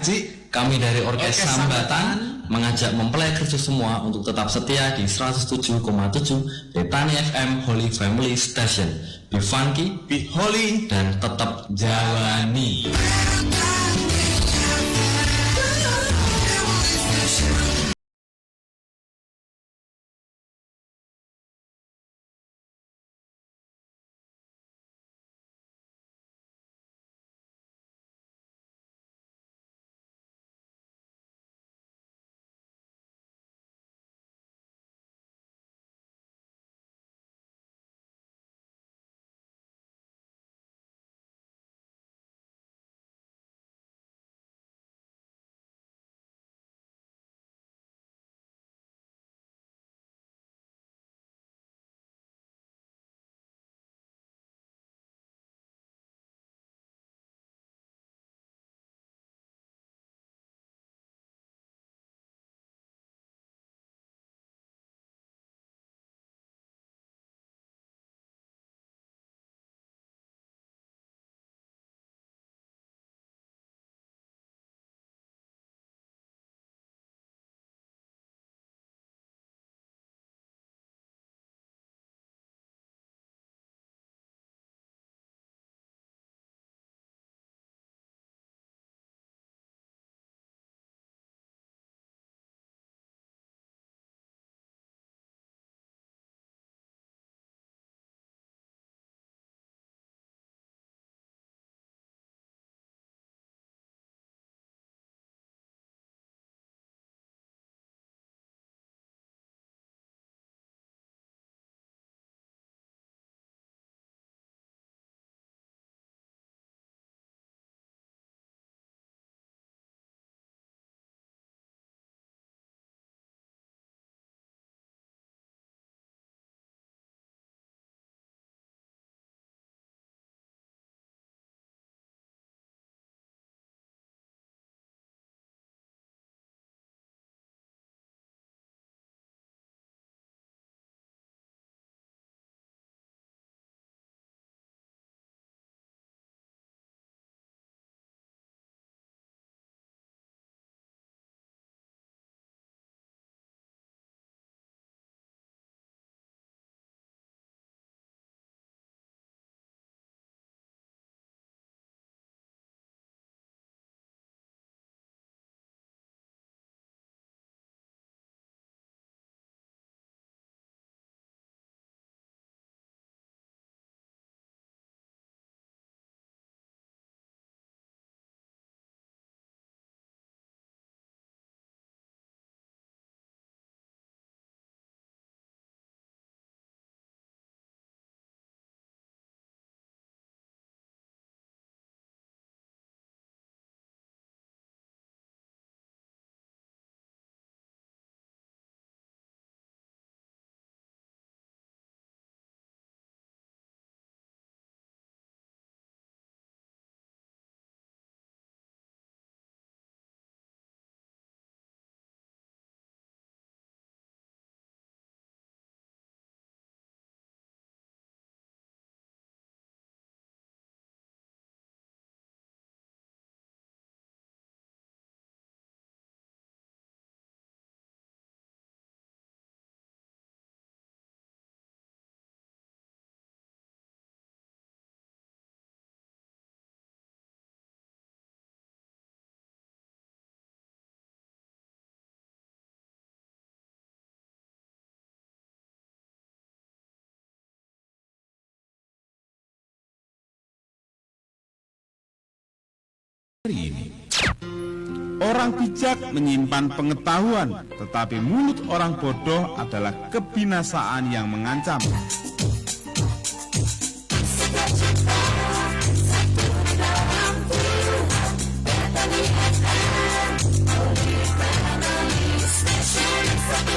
Kami dari Orkes Sambatan mengajak mempelai kerja semua untuk tetap setia di 107,7 Betani FM Holy Family Station. Be funky, be holy, dan tetap Jawani. Ini. Orang bijak menyimpan pengetahuan, tetapi mulut orang bodoh adalah kebinasaan yang mengancam. Kita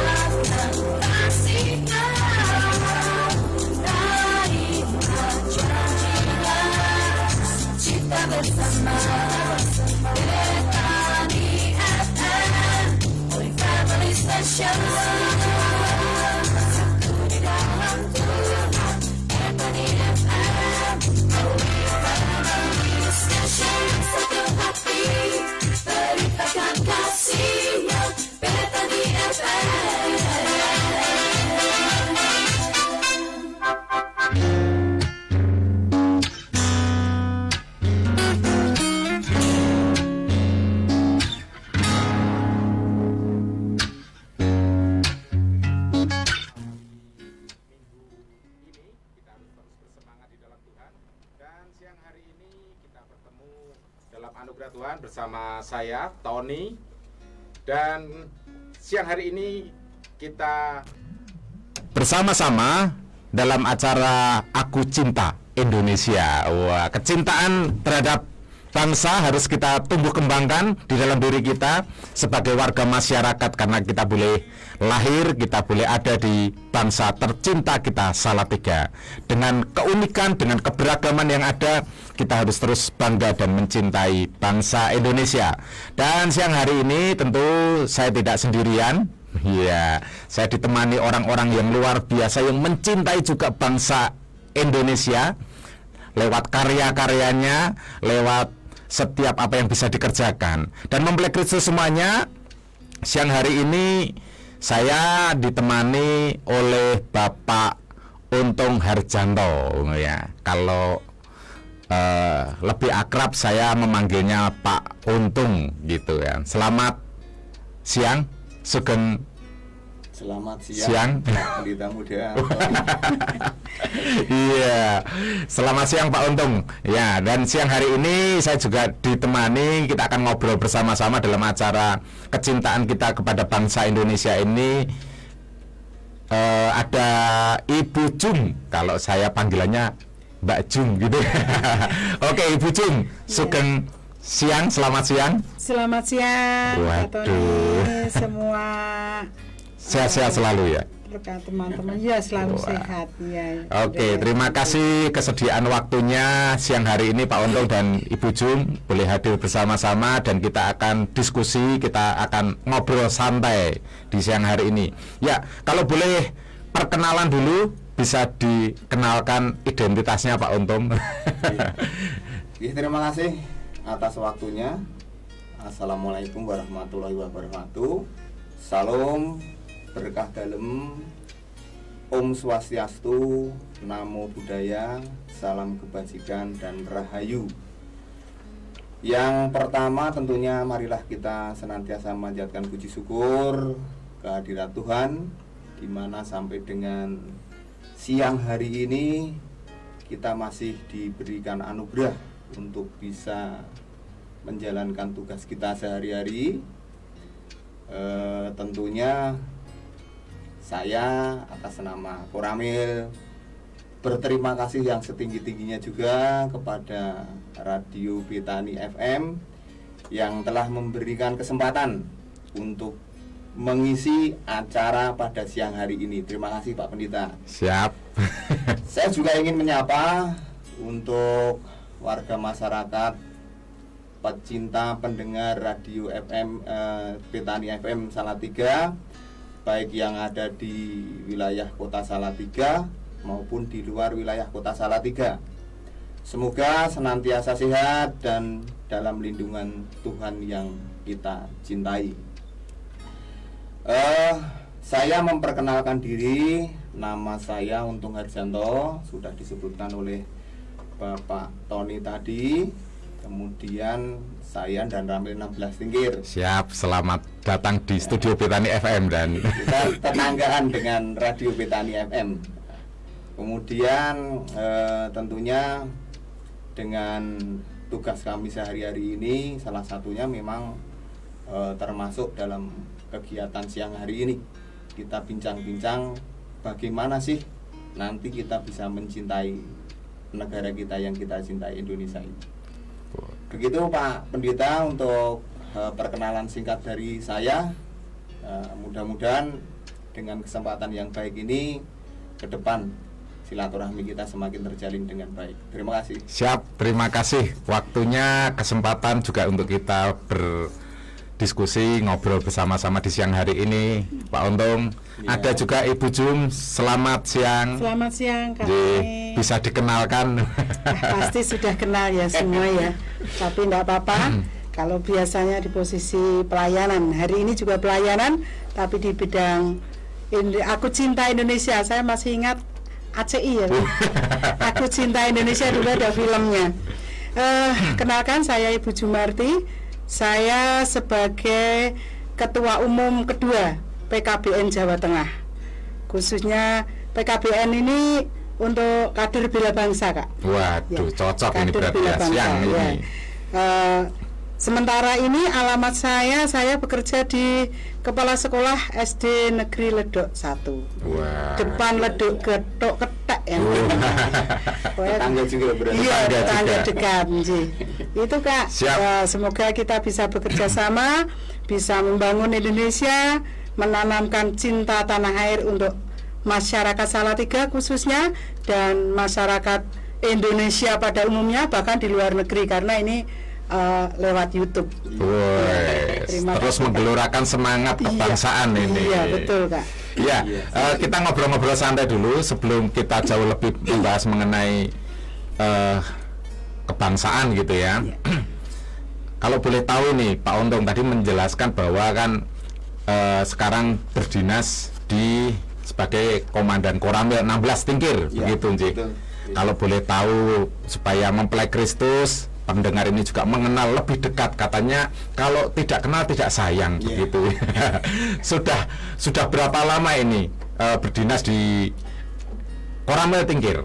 akan kasih tahu. Anugerah Tuhan bersama saya Tony, dan siang hari ini kita bersama-sama dalam acara Aku Cinta Indonesia. Wah, kecintaan terhadap bangsa harus kita tumbuh kembangkan di dalam diri kita sebagai warga masyarakat, karena kita boleh lahir, kita boleh ada di bangsa tercinta kita Salatiga. Dengan keunikan, dengan keberagaman yang ada, kita harus terus bangga dan mencintai bangsa Indonesia. Dan siang hari ini tentu saya tidak sendirian. Ya, saya ditemani orang-orang yang luar biasa yang mencintai juga bangsa Indonesia lewat karya-karyanya, lewat setiap apa yang bisa dikerjakan. Dan mempelai Kristus semuanya, siang hari ini saya ditemani oleh Bapak Untung Harjanto, ya. Kalau lebih akrab saya memanggilnya Pak Untung gitu ya. Selamat siang, Sugeng. Selamat siang. Pendeta muda. Iya, selamat siang Pak Untung. Ya, dan siang hari ini saya juga ditemani, kita akan ngobrol bersama-sama dalam acara kecintaan kita kepada bangsa Indonesia ini. Ada Ibu Jung, kalau saya panggilannya Mbak Jung gitu. Oke, Ibu Jung, Sugeng siang, selamat siang. Selamat siang, Pak Tony, semua sehat-sehat selalu ya. rekan teman-teman ya selalu sehat ya. Oke, terima kasih kesediaan waktunya siang hari ini Pak Untung dan Ibu Jung boleh hadir bersama-sama, dan kita akan diskusi, kita akan ngobrol santai di siang hari ini. Ya, kalau boleh perkenalan dulu, bisa dikenalkan identitasnya Pak Untung. Terima kasih atas waktunya. Assalamualaikum warahmatullahi wabarakatuh. Salam berkah dalem, Om Swastiastu, Namo Buddhaya, salam kebajikan dan rahayu. Yang pertama tentunya marilah kita senantiasa memanjatkan puji syukur kehadirat Tuhan, di mana sampai dengan siang hari ini kita masih diberikan anugerah untuk bisa menjalankan tugas kita sehari-hari. Tentunya saya atas nama Koramil berterima kasih yang setinggi-tingginya juga kepada Radio Betani FM yang telah memberikan kesempatan untuk mengisi acara pada siang hari ini. Terima kasih Pak Pendeta. Siap. Saya juga ingin menyapa untuk warga masyarakat pecinta pendengar Radio FM Betani FM Salatiga, baik yang ada di wilayah kota Salatiga maupun di luar wilayah kota Salatiga. Semoga senantiasa sehat dan dalam lindungan Tuhan yang kita cintai. Saya memperkenalkan diri, nama saya Untung Harjanto, sudah disebutkan oleh Bapak Tony tadi. Kemudian saya dan Ramil 16 Tingkir. Siap, selamat datang di studio Betani FM, dan kita tetanggaan dengan Radio Betani FM. Kemudian tentunya dengan tugas kami sehari-hari ini, salah satunya memang termasuk dalam kegiatan siang hari ini. Kita bincang-bincang bagaimana sih nanti kita bisa mencintai negara kita yang kita cintai, Indonesia ini. Begitu Pak Pendeta untuk perkenalan singkat dari saya. Mudah-mudahan dengan kesempatan yang baik ini ke depan silaturahmi kita semakin terjalin dengan baik. Terima kasih. siap, terima kasih waktunya, kesempatan juga untuk kita diskusi ngobrol bersama-sama di siang hari ini, Pak Untung. Ya. Ada juga Ibu Jum. Selamat siang. Selamat siang Kak. Bisa dikenalkan. Pasti sudah kenal ya semua ya. Tapi enggak apa-apa. Kalau biasanya di posisi pelayanan, hari ini juga pelayanan, tapi di bidang Aku Cinta Indonesia. Saya masih ingat ACI ya. Aku Cinta Indonesia dulu ada filmnya. Kenalkan, saya Ibu Jumarti. Saya sebagai Ketua Umum kedua PKBN Jawa Tengah. Khususnya PKBN ini untuk kader bela bangsa, Kak. Waduh, Ya, cocok ini kader berarti bela ya, bangsa, siang ya. ini. Sementara ini alamat saya bekerja di Kepala Sekolah SD Negeri Ledok 1. Wah. Depan Ledok Getok Ketek ya. Tetangga juga berarti. Iya, Tetangga tetangga juga. dekat, Nji. Itu Kak. Siap. Semoga kita bisa bekerja sama, bisa membangun Indonesia, menanamkan cinta tanah air untuk masyarakat Salatiga khususnya dan masyarakat Indonesia pada umumnya, bahkan di luar negeri, karena ini lewat YouTube. Woi, Terima terus kasih, Kak. menggelorakan semangat kebangsaan ini. Iya, betul Kak. Ya, kita ngobrol-ngobrol santai dulu sebelum kita jauh lebih membahas mengenai kebangsaan gitu ya. Iya. Kalau boleh tahu nih, Pak Untung tadi menjelaskan bahwa kan sekarang berdinas sebagai Komandan Koramil 16 Tingkir, Iya, begitu, Nji. betul. Kalau boleh tahu supaya mempelai Kristus, pendengar ini juga mengenal lebih dekat, katanya kalau tidak kenal tidak sayang, Yeah. begitu. sudah berapa lama ini berdinas di Koramil Tingkir?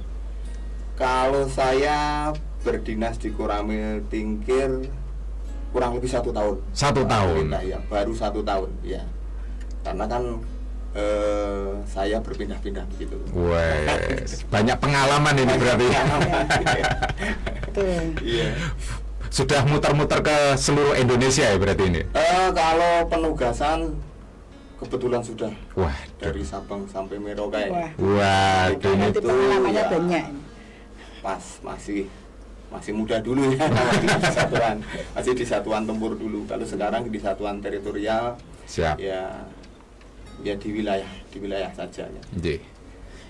Kalau saya berdinas di Koramil Tingkir kurang lebih 1 tahun. 1 tahun. Ya, baru 1 tahun ya. Karena kan saya berpindah-pindah begitu. Wes, banyak pengalaman ini berarti. Betul. Iya. Sudah muter-muter ke seluruh Indonesia ya berarti ini. Kalau penugasan kebetulan sudah Wah, dari Sabang sampai Merauke. Wah, waduh ini nanti pengalamannya ya. banyak. Pas masih muda dulu ya. masih di satuan tempur dulu. Kalau sekarang di satuan teritorial siap. ya di wilayah saja ya.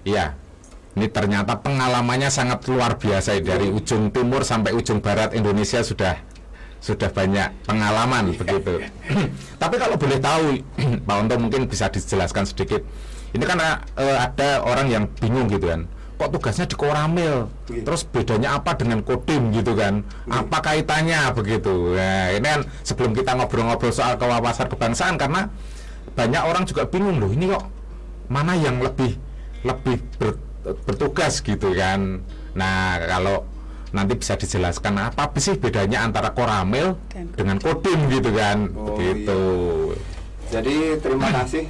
Iya. Ini ternyata pengalamannya sangat luar biasa ya. Dari ujung timur sampai ujung barat Indonesia sudah banyak pengalaman begitu. Tapi kalau boleh tahu, Pak Untung mungkin bisa dijelaskan sedikit. Ini kan ada orang yang bingung gitu kan. Kok tugasnya di Koramil? Terus bedanya apa dengan Kodim gitu kan? Apa kaitannya begitu? Nah, ini kan sebelum kita ngobrol-ngobrol soal kewawasan kebangsaan, karena banyak orang juga bingung loh, ini kok mana yang lebih bertugas gitu kan. Nah, kalau nanti bisa dijelaskan apa sih bedanya antara Koramil dengan Kodim gitu kan. Oh, begitu. iya. Jadi terima kasih.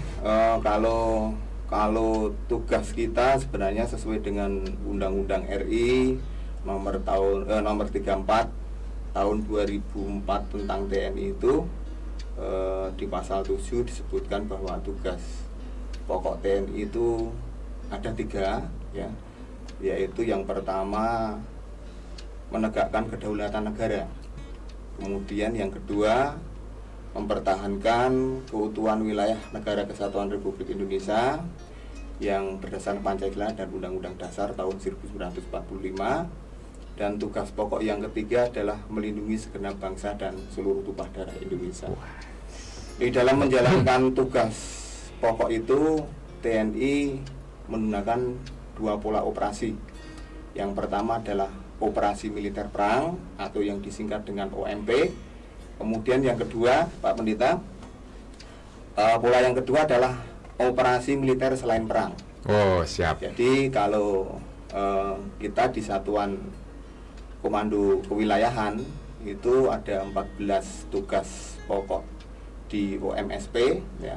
Kalau tugas kita sebenarnya sesuai dengan Undang-Undang RI nomor 34 tahun 2004 tentang TNI itu, di pasal 7 disebutkan bahwa tugas pokok TNI itu ada 3 ya, yaitu yang pertama menegakkan kedaulatan negara, kemudian yang kedua mempertahankan keutuhan wilayah negara kesatuan Republik Indonesia yang berdasarkan Pancasila dan Undang-Undang Dasar tahun 1945, dan tugas pokok yang ketiga adalah melindungi segenap bangsa dan seluruh tumpah darah Indonesia. Di dalam menjalankan tugas pokok itu, TNI menggunakan 2 pola operasi. Yang pertama adalah operasi militer perang atau yang disingkat dengan OMP. Kemudian yang kedua, Pak Pendeta, pola yang kedua adalah operasi militer selain perang. Oh, siap. Jadi kalau kita di Satuan Komando Kewilayahan itu ada 14 tugas pokok di OMSP ya.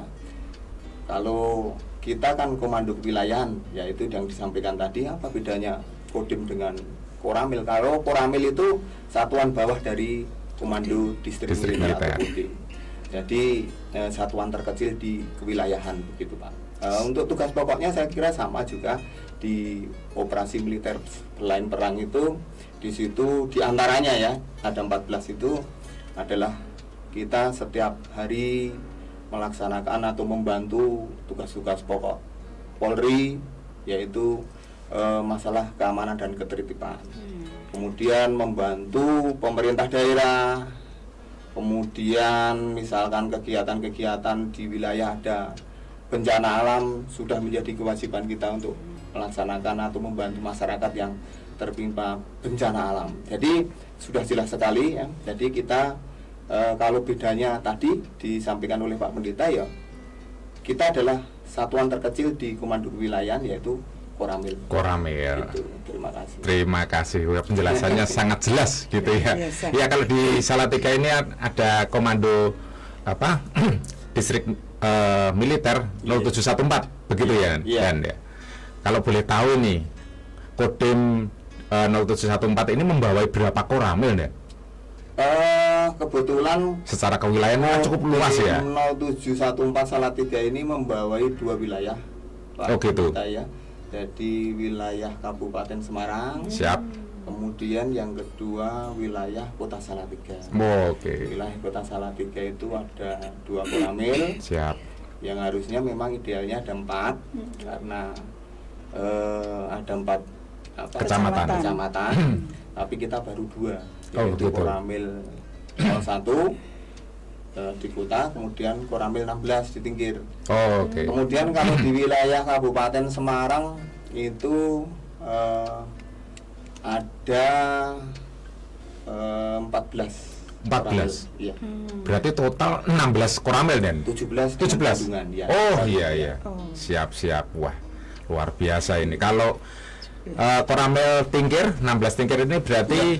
Kalau kita kan komando kewilayahan, yaitu yang disampaikan tadi, apa bedanya Kodim dengan Koramil? Kalau Koramil itu satuan bawah dari komando distrik militer atau Kodim. Jadi satuan terkecil di kewilayahan begitu Pak. Untuk tugas pokoknya saya kira sama juga di operasi militer selain perang itu. Di situ diantaranya ya ada 14 itu adalah kita setiap hari melaksanakan atau membantu tugas-tugas pokok Polri, yaitu masalah keamanan dan ketertiban. Kemudian membantu pemerintah daerah, kemudian misalkan kegiatan-kegiatan di wilayah ada bencana alam, sudah menjadi kewajiban kita untuk melaksanakan atau membantu masyarakat yang tertimpa bencana alam. Jadi sudah jelas sekali ya. Jadi kita kalau bedanya tadi disampaikan oleh Pak Pendeta, ya kita adalah satuan terkecil di komando wilayah, yaitu Koramil. Gitu. Terima kasih. Terima kasih. Penjelasannya sangat jelas gitu ya. Ya, kalau di Salatiga ini ada komando apa? Distrik militer 0714 begitu ya. Dan ya. Kalau boleh tahu nih, Kodim 0714 ini membawai berapa koramil ya? Kebetulan secara kewilayahan cukup luas ya. 0714 Salatiga ini membawai 2 wilayah, Pak. Oh gitu. Ya. Jadi wilayah Kabupaten Semarang. Siap. Kemudian yang kedua wilayah Kota Salatiga. Oke. Wilayah Kota Salatiga itu ada 2 koramil. Siap. Yang harusnya memang idealnya ada 4 karena ada 4 kecamatan. Tapi kita baru 2, yaitu Koramil 01 di kota, kemudian Koramil 16 di Tingkir. Oke. Kemudian kalau di wilayah Kabupaten Semarang itu ada 14. Iya. Berarti total 16 koramil dan 17 ya. Oh iya. Siap. Wah, luar biasa ini. Kalau koramil Tingkir 16 Tingkir ini berarti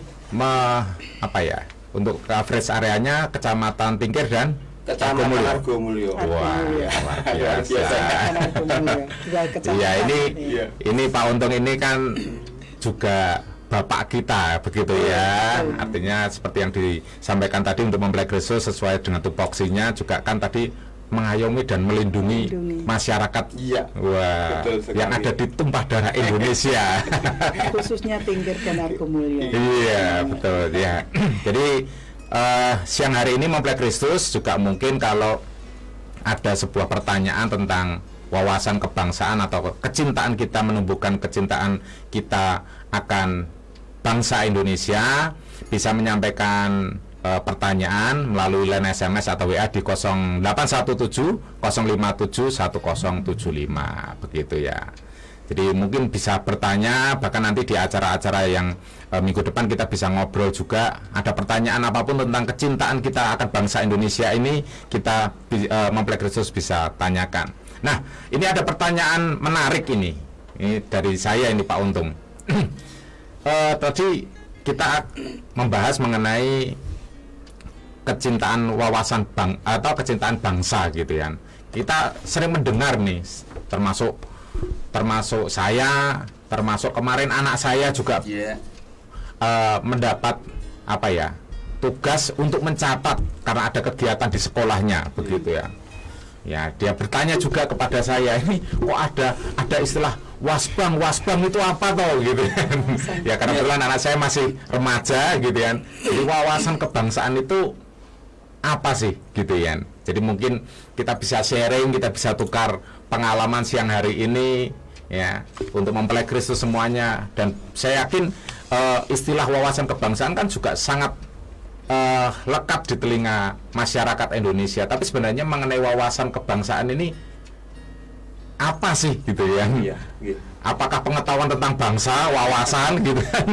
untuk coverage areanya Kecamatan Tingkir dan Kecamatan Argomulyo. Wah, luar biasa. Iya, ini Pak Untung ini kan juga bapak kita begitu ya. Artinya seperti yang disampaikan tadi, untuk mempelai Kristus sesuai dengan tupoksinya juga kan tadi mengayomi dan melindungi masyarakat. Iya. Wah, yang ada di tumpah darah Indonesia. Khususnya Tingkir dan Argomulyo. Iya, betul ya. Jadi siang hari ini mempelai Kristus juga mungkin kalau ada sebuah pertanyaan tentang wawasan kebangsaan atau kecintaan kita, menumbuhkan kecintaan kita akan bangsa Indonesia, bisa menyampaikan pertanyaan melalui line SMS atau WA di 0817 057 1075 begitu ya. Jadi mungkin bisa bertanya, bahkan nanti di acara-acara yang minggu depan kita bisa ngobrol juga. Ada pertanyaan apapun tentang kecintaan kita akan bangsa Indonesia ini, kita mempelai Kristus bisa tanyakan. Nah, ini ada pertanyaan menarik ini dari saya ini Pak Untung. Tadi kita membahas mengenai kecintaan wawasan atau kecintaan bangsa gitu ya. Kita sering mendengar nih, termasuk saya, termasuk kemarin anak saya juga mendapat tugas untuk mencatat karena ada kegiatan di sekolahnya begitu ya. Ya, dia bertanya juga kepada saya, ini kok ada istilah wasbang itu apa toh gitu kan. Ya karena kebetulan anak saya masih remaja gitu kan. Jadi wawasan kebangsaan itu apa sih gitu ya. Jadi mungkin kita bisa sharing, kita bisa tukar pengalaman siang hari ini ya, untuk mempelai Kristus semuanya. Dan saya yakin istilah wawasan kebangsaan kan juga sangat lekat di telinga masyarakat Indonesia. Tapi sebenarnya mengenai wawasan kebangsaan ini apa sih gitu ya? Iya. Apakah pengetahuan tentang bangsa, wawasan gitu kan?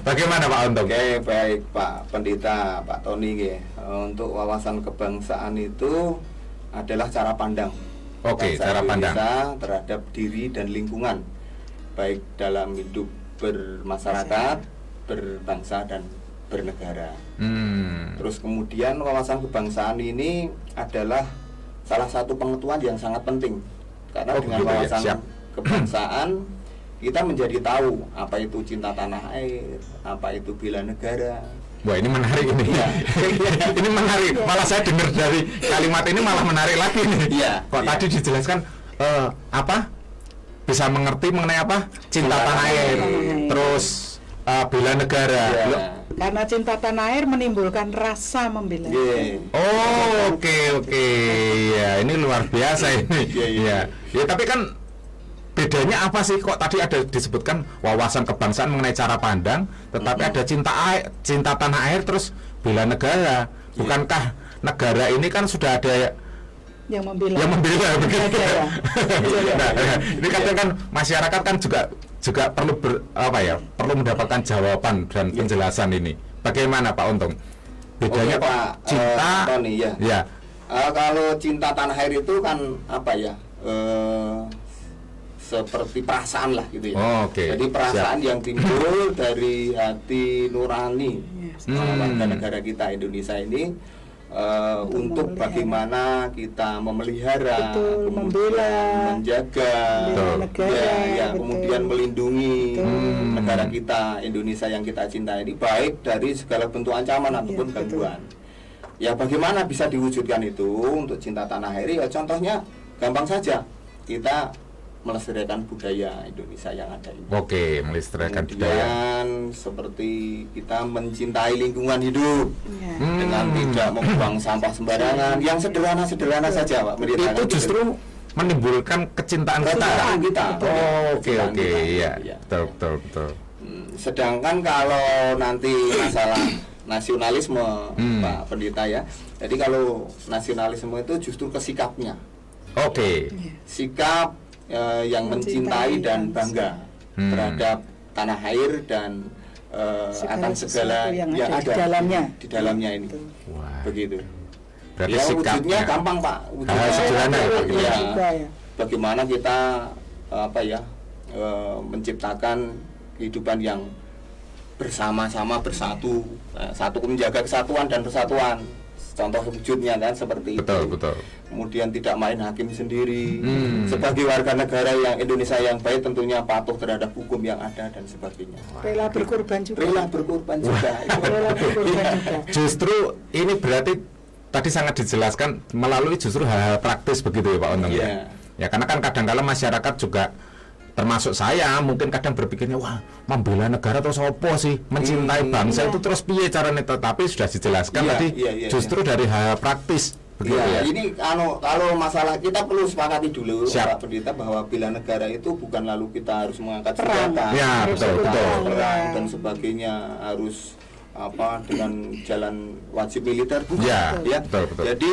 Bagaimana Pak Untung? Oke, baik Pak Pendeta, Pak Tony untuk wawasan kebangsaan itu adalah cara pandang. Oke, cara pandang terhadap diri dan lingkungan, baik dalam hidup bermasyarakat, berbangsa dan bernegara. Terus kemudian wawasan kebangsaan ini adalah salah satu pengetahuan yang sangat penting, karena dengan wawasan kebangsaan kita menjadi tahu apa itu cinta tanah air, apa itu bela negara. Wah, ini menarik ini. Ya. Ini menarik. Malah saya dengar dari kalimat ini malah menarik lagi nih. Ya, kok tadi dijelaskan bisa mengerti mengenai apa? Cinta tanah air. Terus bela negara. Karena cinta tanah air menimbulkan rasa membela. Iya. Oh, oke. Ya, ini luar biasa ini. Iya. Ya, tapi kan bedanya apa sih? Kok tadi ada disebutkan wawasan kebangsaan mengenai cara pandang, tetapi ada cinta tanah air terus bela negara. Bukankah negara ini kan sudah ada Yang membela. begitu? Ya. Nah, ini kadang kan masyarakat kan juga perlu perlu mendapatkan jawaban dan penjelasan ini. Bagaimana Pak Untung? Bedanya Oke, kok Pak, cinta Tony, ya. Ya. Kalau cinta tanah air itu kan apa ya? Seperti perasaan lah gitu ya. Oh, oke. Jadi perasaan yang timbul dari hati nurani warga negara kita Indonesia ini untuk bagaimana kita memelihara, Betul, kemudian membela, menjaga, negara, ya, betul. kemudian melindungi negara kita Indonesia yang kita cintai ini baik dari segala bentuk ancaman ataupun gangguan. Ya bagaimana bisa diwujudkan itu untuk cinta tanah air? Ya contohnya gampang saja, kita melestarikan budaya Indonesia yang ada ini. Oke, melestarikan budaya. Kemudian seperti kita mencintai lingkungan hidup Ya. dengan tidak membuang sampah sembarangan, yang sederhana-sederhana saja, Pak. Itu justru menimbulkan kecintaan kita. Kecintaan kita. Oh, oke, Kecintaan kita. iya. Iya. Betul. Sedangkan kalau nanti masalah nasionalisme, Pak Pendeta ya. Jadi kalau nasionalisme itu justru ke sikapnya. Oke. Sikap yang mencintai dan bangga terhadap tanah air dan akan segala yang yang ada ada di dalamnya ini. Wah. Begitu. Berarti Ya wujudnya sikapnya gampang, Pak. Hal sederhana ya, Pak. Ya, Juga, ya. bagaimana kita menciptakan kehidupan yang bersama-sama bersatu, satu menjaga kesatuan dan persatuan. Contoh wujudnya kan seperti itu. Betul. Kemudian tidak main hakim sendiri. Sebagai warga negara yang Indonesia yang baik tentunya patuh terhadap hukum yang ada dan sebagainya. Rela berkorban juga. Rela berkorban juga. Rela berkorban juga. Justru ini berarti tadi sangat dijelaskan melalui justru hal-hal praktis begitu ya Pak Untung Iya. ya karena kan kadang-kala masyarakat juga termasuk saya mungkin kadang berpikirnya wah membela negara terus apa sih mencintai bangsa itu terus piye caranya, tetapi sudah dijelaskan Iya, tadi iya, justru dari hal praktis begitu ya. Ini kalau masalah kita perlu sepakati dulu Siap. Pak Pendeta bahwa bela negara itu bukan lalu kita harus mengangkat Perang. senjata, Ya, Harus betul, ikut betul. perang Ya. dan sebagainya, harus dengan jalan wajib militer bukan Ya, betul. Jadi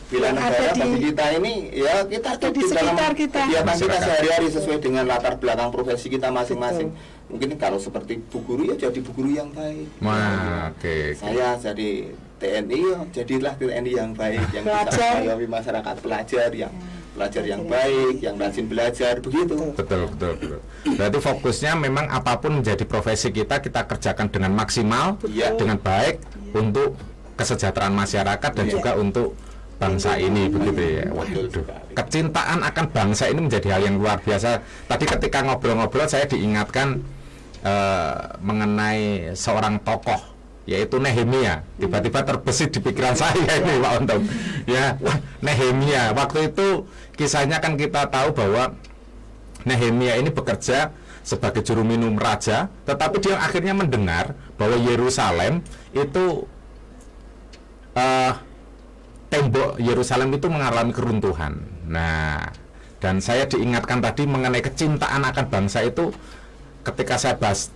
bela Yang negara ada di- bagi kita ini ya kita ada di terjun dalam sekitar kita. kegiatan kita Masyarakat. sehari-hari sesuai dengan latar belakang profesi kita masing-masing. Mungkin kalau seperti bu guru ya jadi bu guru yang baik. Wah, oke. Saya jadi TNI ya jadilah TNI yang baik yang bisa Pelajar. mengayomi masyarakat, pelajar yang baik, yang rajin belajar begitu. Betul. Berarti fokusnya memang apapun menjadi profesi kita kerjakan dengan maksimal, Iya. dengan baik untuk kesejahteraan masyarakat dan juga untuk bangsa ini begitu ya. Waduh, kecintaan akan bangsa ini menjadi hal yang luar biasa. Tadi ketika ngobrol-ngobrol saya diingatkan mengenai seorang tokoh yaitu Nehemia. Tiba-tiba terbesit di pikiran saya ini Pak Untung. Ya, wah, Nehemia. Waktu itu kisahnya kan kita tahu bahwa Nehemia ini bekerja sebagai juru minum raja, tetapi dia akhirnya mendengar bahwa Yerusalem itu tembok Yerusalem itu mengalami keruntuhan. Nah, dan saya diingatkan tadi mengenai kecintaan akan bangsa itu ketika saya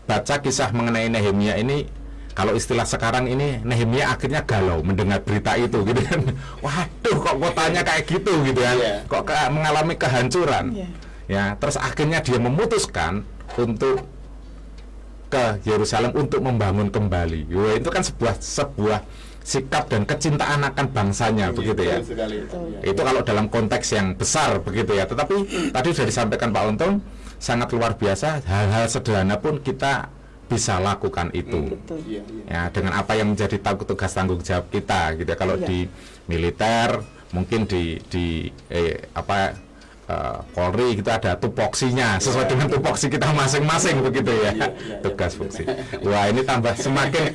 baca kisah mengenai Nehemia ini, kalau istilah sekarang ini Nehemia akhirnya galau mendengar berita itu gitu kan. Waduh, kok kotanya kayak gitu gitu kan. Iya. Kok mengalami kehancuran. Iya. Ya, terus akhirnya dia memutuskan untuk ke Yerusalem untuk membangun kembali. Wah, itu kan sebuah sikap dan kecintaan akan bangsanya begitu ya. Betul sekali. Itu kalau dalam konteks yang besar begitu ya. Tetapi tadi sudah disampaikan Pak Untung sangat luar biasa, hal-hal sederhana pun kita bisa lakukan itu. Betul. Iya. Ya, dengan apa yang menjadi tugas tanggung jawab kita gitu ya. Kalau Iya. di militer mungkin di Polri kita ada tupoksinya sesuai dengan tupoksi kita masing-masing begitu ya, tugas fungsi. Wah, ini tambah semakin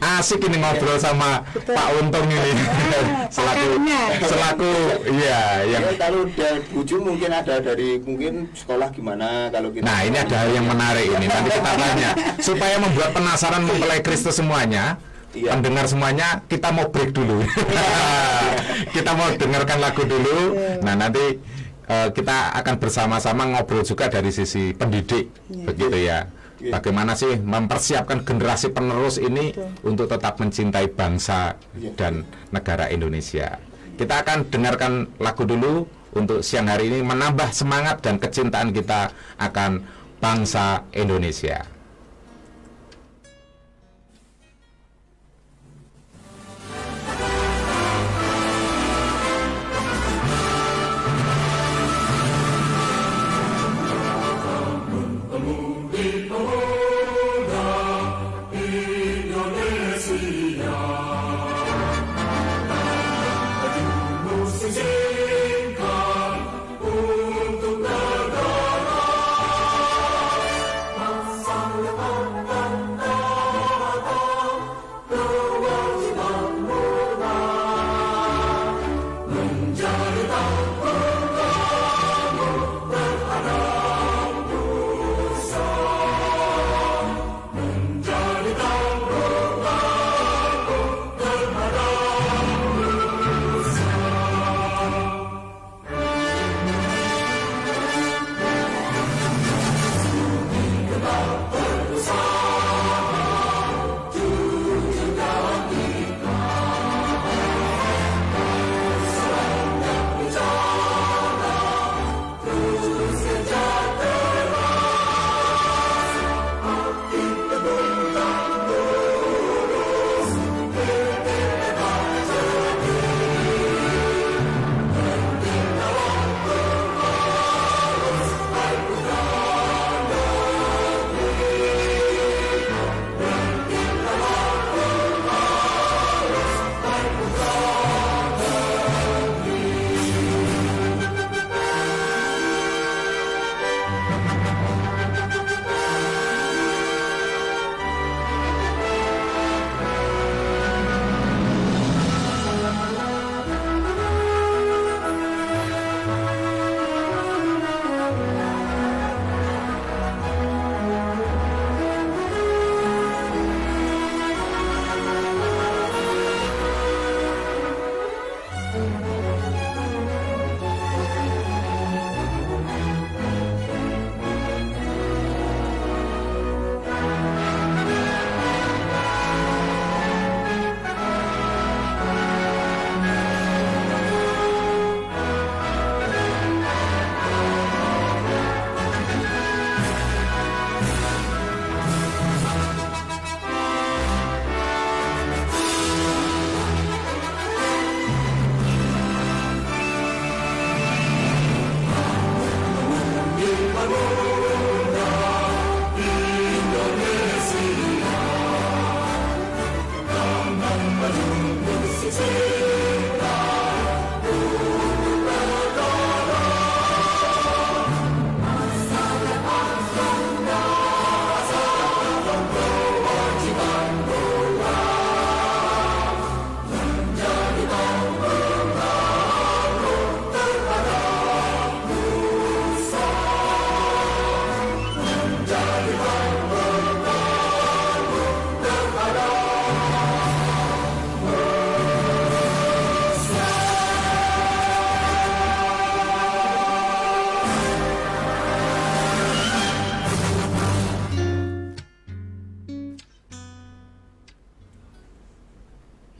asik ini ngobrol sama Pak Untung ini selaku yang kalau udah buju mungkin ada dari mungkin sekolah gimana kalau kita. Nah, ini ada hal yang menarik ini, nanti kita tanya supaya membuat penasaran mempelai Kristus semuanya. Pendengar semuanya, kita mau break dulu. Kita mau dengarkan lagu dulu. Nah, nanti kita akan bersama-sama ngobrol juga dari sisi pendidik, begitu ya. Bagaimana sih mempersiapkan generasi penerus ini untuk tetap mencintai bangsa dan negara Indonesia. Kita akan dengarkan lagu dulu untuk siang hari ini, menambah semangat dan kecintaan kita akan bangsa Indonesia.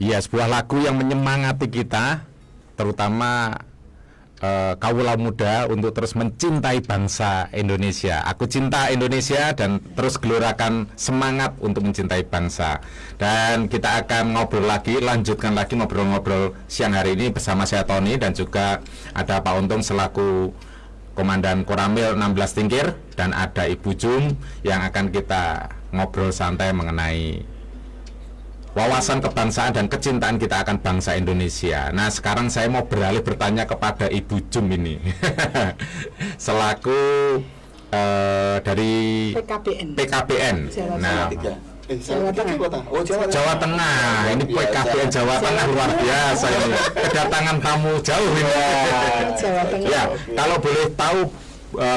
Ya, sebuah lagu yang menyemangati kita, terutama kaula muda untuk terus mencintai bangsa Indonesia. Aku cinta Indonesia dan terus gelorakan semangat untuk mencintai bangsa. Dan kita akan ngobrol lagi, lanjutkan lagi ngobrol-ngobrol siang hari ini bersama saya Tony dan juga ada Pak Untung selaku Komandan Koramil 16 Tingkir dan ada Ibu Jum yang akan kita ngobrol santai mengenai wawasan kebangsaan dan kecintaan kita akan bangsa Indonesia. Nah, sekarang saya mau beralih bertanya kepada Ibu Jum ini. Selaku dari PKBN. Nah, Jawa Tengah. Ini PKBN Jawa Tengah luar biasa ini. Kedatangan tamu jauh ini. Jawa Tengah. Ya, kalau boleh tahu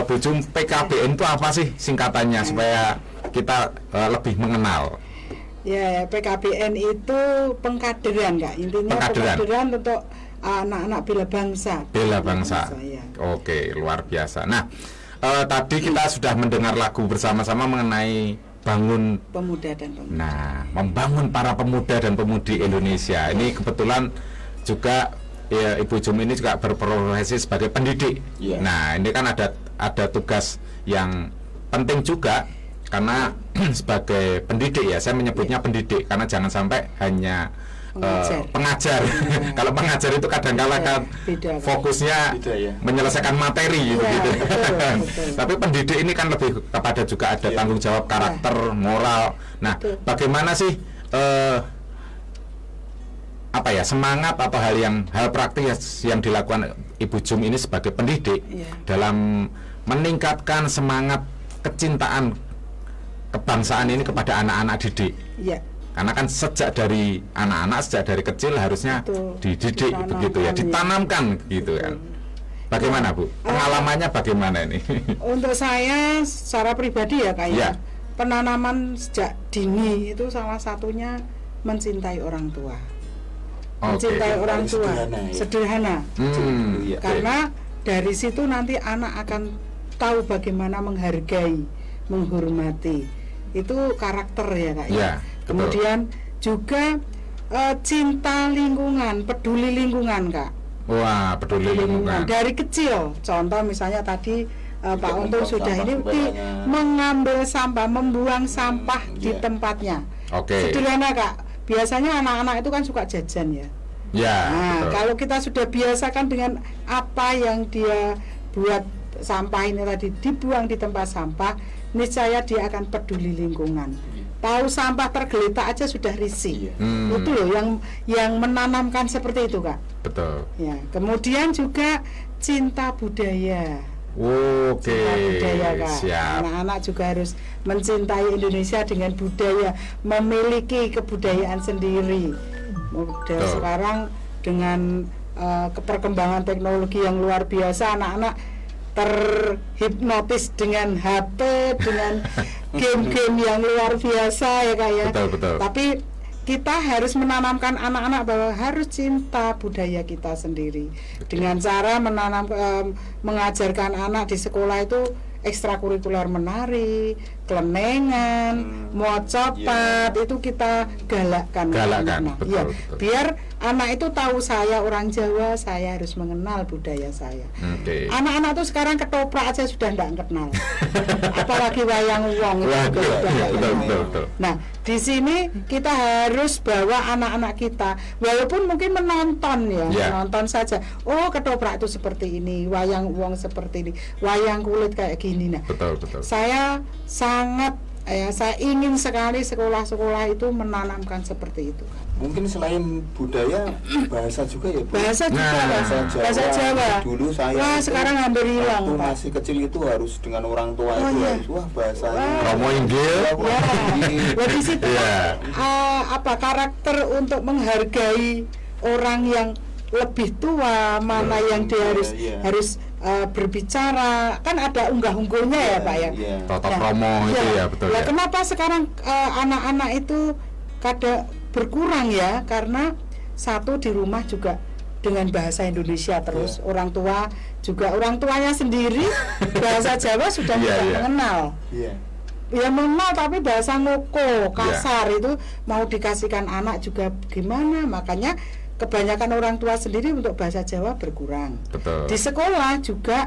Bu Jum, PKBN itu apa sih singkatannya supaya kita lebih mengenal? Ya, PKBN itu pengkaderan, Kak. Intinya pengkaderan untuk anak-anak bela bangsa. Bela bangsa. Ya. Oke, luar biasa. Nah, tadi kita sudah mendengar lagu bersama-sama mengenai bangun pemuda dan pemudi. Nah, membangun para pemuda dan pemudi Indonesia. Ini kebetulan juga ya, Ibu Jum ini juga berprofesi sebagai pendidik. Nah, ini kan ada tugas yang penting juga. Karena sebagai pendidik ya, saya menyebutnya pendidik karena jangan sampai hanya pengajar. Kalau pengajar itu kadang-kala kan fokusnya menyelesaikan materi gitu. Betul. Tapi pendidik ini kan lebih kepada juga ada tanggung jawab karakter, moral. Nah, bagaimana sih apa ya, semangat atau hal praktis yang dilakukan Ibu Jum ini sebagai pendidik dalam meningkatkan semangat kecintaan kebangsaan ini kepada anak-anak didik. Iya. Karena kan sejak dari anak-anak, sejak dari kecil harusnya dididik begitu ya, ditanamkan gitu kan. Bagaimana Bu? Pengalamannya bagaimana ini? Untuk saya secara pribadi ya kayak penanaman sejak dini itu salah satunya mencintai orang tua. Mencintai orang tua, sederhana. Karena dari situ nanti anak akan tahu bagaimana menghargai, menghormati. Itu karakter ya Kak ya. Kemudian juga cinta lingkungan, peduli lingkungan Kak. Wah, peduli lingkungan. Dari kecil, contoh misalnya tadi Pak Untung sudah ini mengambil sampah, membuang sampah di tempatnya. Sederhana Kak. Biasanya anak-anak itu kan suka jajan ya. Nah, kalau kita sudah biasakan dengan apa yang dia buat sampah ini tadi dibuang di tempat sampah, niscaya dia akan peduli lingkungan. Tahu sampah tergeletak aja sudah risih. Itu loh yang menanamkan seperti itu Kak. Betul. Ya, kemudian juga cinta budaya. Cinta budaya Kak. Siap. Anak-anak juga harus mencintai Indonesia dengan budaya, memiliki kebudayaan sendiri. Dan sekarang dengan perkembangan teknologi yang luar biasa, anak-anak terhipnotis dengan HP, dengan game-game yang luar biasa ya Kak ya. Betul. Tapi kita harus menanamkan anak-anak bahwa harus cinta budaya kita sendiri. Dengan cara mengajarkan anak di sekolah itu ekstrakurikuler menari, kelenengan, mocopat, itu kita galakkan. Betul. Biar anak itu tahu saya orang Jawa, saya harus mengenal budaya saya. Anak-anak tuh sekarang ketoprak aja sudah tidak kenal, apalagi wayang wong. Betul. Nah, di sini kita harus bawa anak-anak kita, walaupun mungkin menonton menonton saja. Oh, ketoprak itu seperti ini, wayang wong seperti ini, wayang kulit kayak gini. Nah, betul. Saya sangat saya ingin sekali sekolah-sekolah itu menanamkan seperti itu. Mungkin selain budaya, bahasa juga ya Bu? Bahasa Jawa. Dulu saya sekarang hampir hilang. Waktu masih kecil itu harus dengan orang tua harus bahasanya. Romo Inggil. Di situ karakter untuk menghargai orang yang lebih tua, mana yang dia harus berbicara, kan ada unggah-ungguhnya ya Pak ya. Toto Romo itu ya betul. Nah, kenapa sekarang anak-anak itu kadang berkurang ya? Karena satu di rumah juga dengan bahasa Indonesia terus, orang tua juga orang tuanya sendiri bahasa Jawa sudah tidak mengenal. Ya mengenal tapi bahasa ngoko, kasar itu mau dikasihkan anak juga gimana? Makanya kebanyakan orang tua sendiri untuk bahasa Jawa berkurang. Betul. Di sekolah juga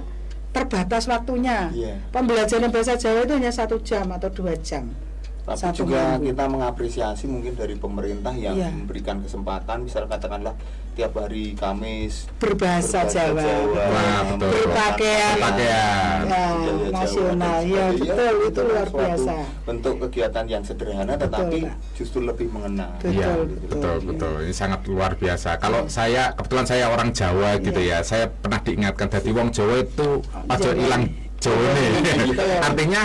terbatas waktunya. Pembelajaran bahasa Jawa itu hanya 1 jam atau 2 jam. Tapi juga kita mengapresiasi mungkin dari pemerintah yang memberikan kesempatan, misal katakanlah tiap hari Kamis berbahasa Jawa, Wah, betul. berpakaian Pakaian. ya, nasional, ya betul, itu luar biasa. Bentuk kegiatan yang sederhana tetapi Pak. justru lebih mengena. Iya, Betul, betul. Ini sangat luar biasa. Kalau saya kebetulan saya orang Jawa gitu ya. Saya pernah diingatkan dari wong Jawa itu aja Jawa. hilang Jawa nih. Betul. Artinya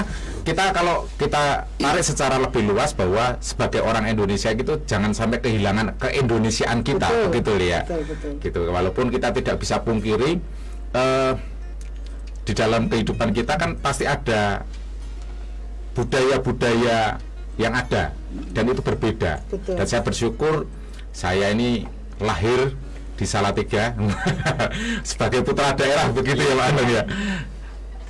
kalau kita tarik secara lebih luas bahwa sebagai orang Indonesia gitu jangan sampai kehilangan keindonesiaan kita, Betul. begitu ya. Betul. Gitu. Walaupun kita tidak bisa pungkiri di dalam kehidupan kita kan pasti ada budaya-budaya yang ada dan itu berbeda. Betul. Dan saya bersyukur saya ini lahir di Salatiga sebagai putra daerah begitu ya Pak Anung ya.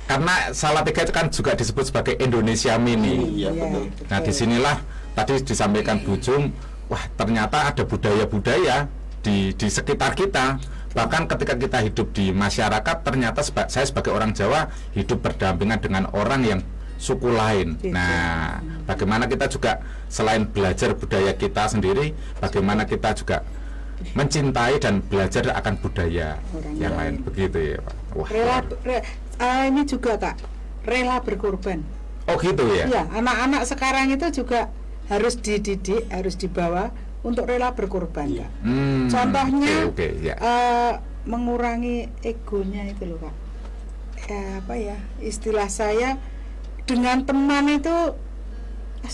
Karena Salatiga itu kan juga disebut sebagai Indonesia Mini. Iya, Iya, betul. Nah, disinilah tadi disampaikan Bu Jum, wah ternyata ada budaya-budaya di sekitar kita. Bahkan ketika kita hidup di masyarakat, ternyata saya sebagai orang Jawa hidup berdampingan dengan orang yang suku lain. Nah, bagaimana kita juga selain belajar budaya kita sendiri, bagaimana kita juga mencintai dan belajar akan budaya Orang yang lain. lain begitu ya Pak. Wah, Ini juga Kak, rela berkorban. oh gitu ya. Ya, anak-anak sekarang itu juga harus dididik, harus dibawa untuk rela berkorban, Kak. Contohnya, oke, ya. mengurangi egonya itu loh, Kak. Apa ya, istilah saya dengan teman itu,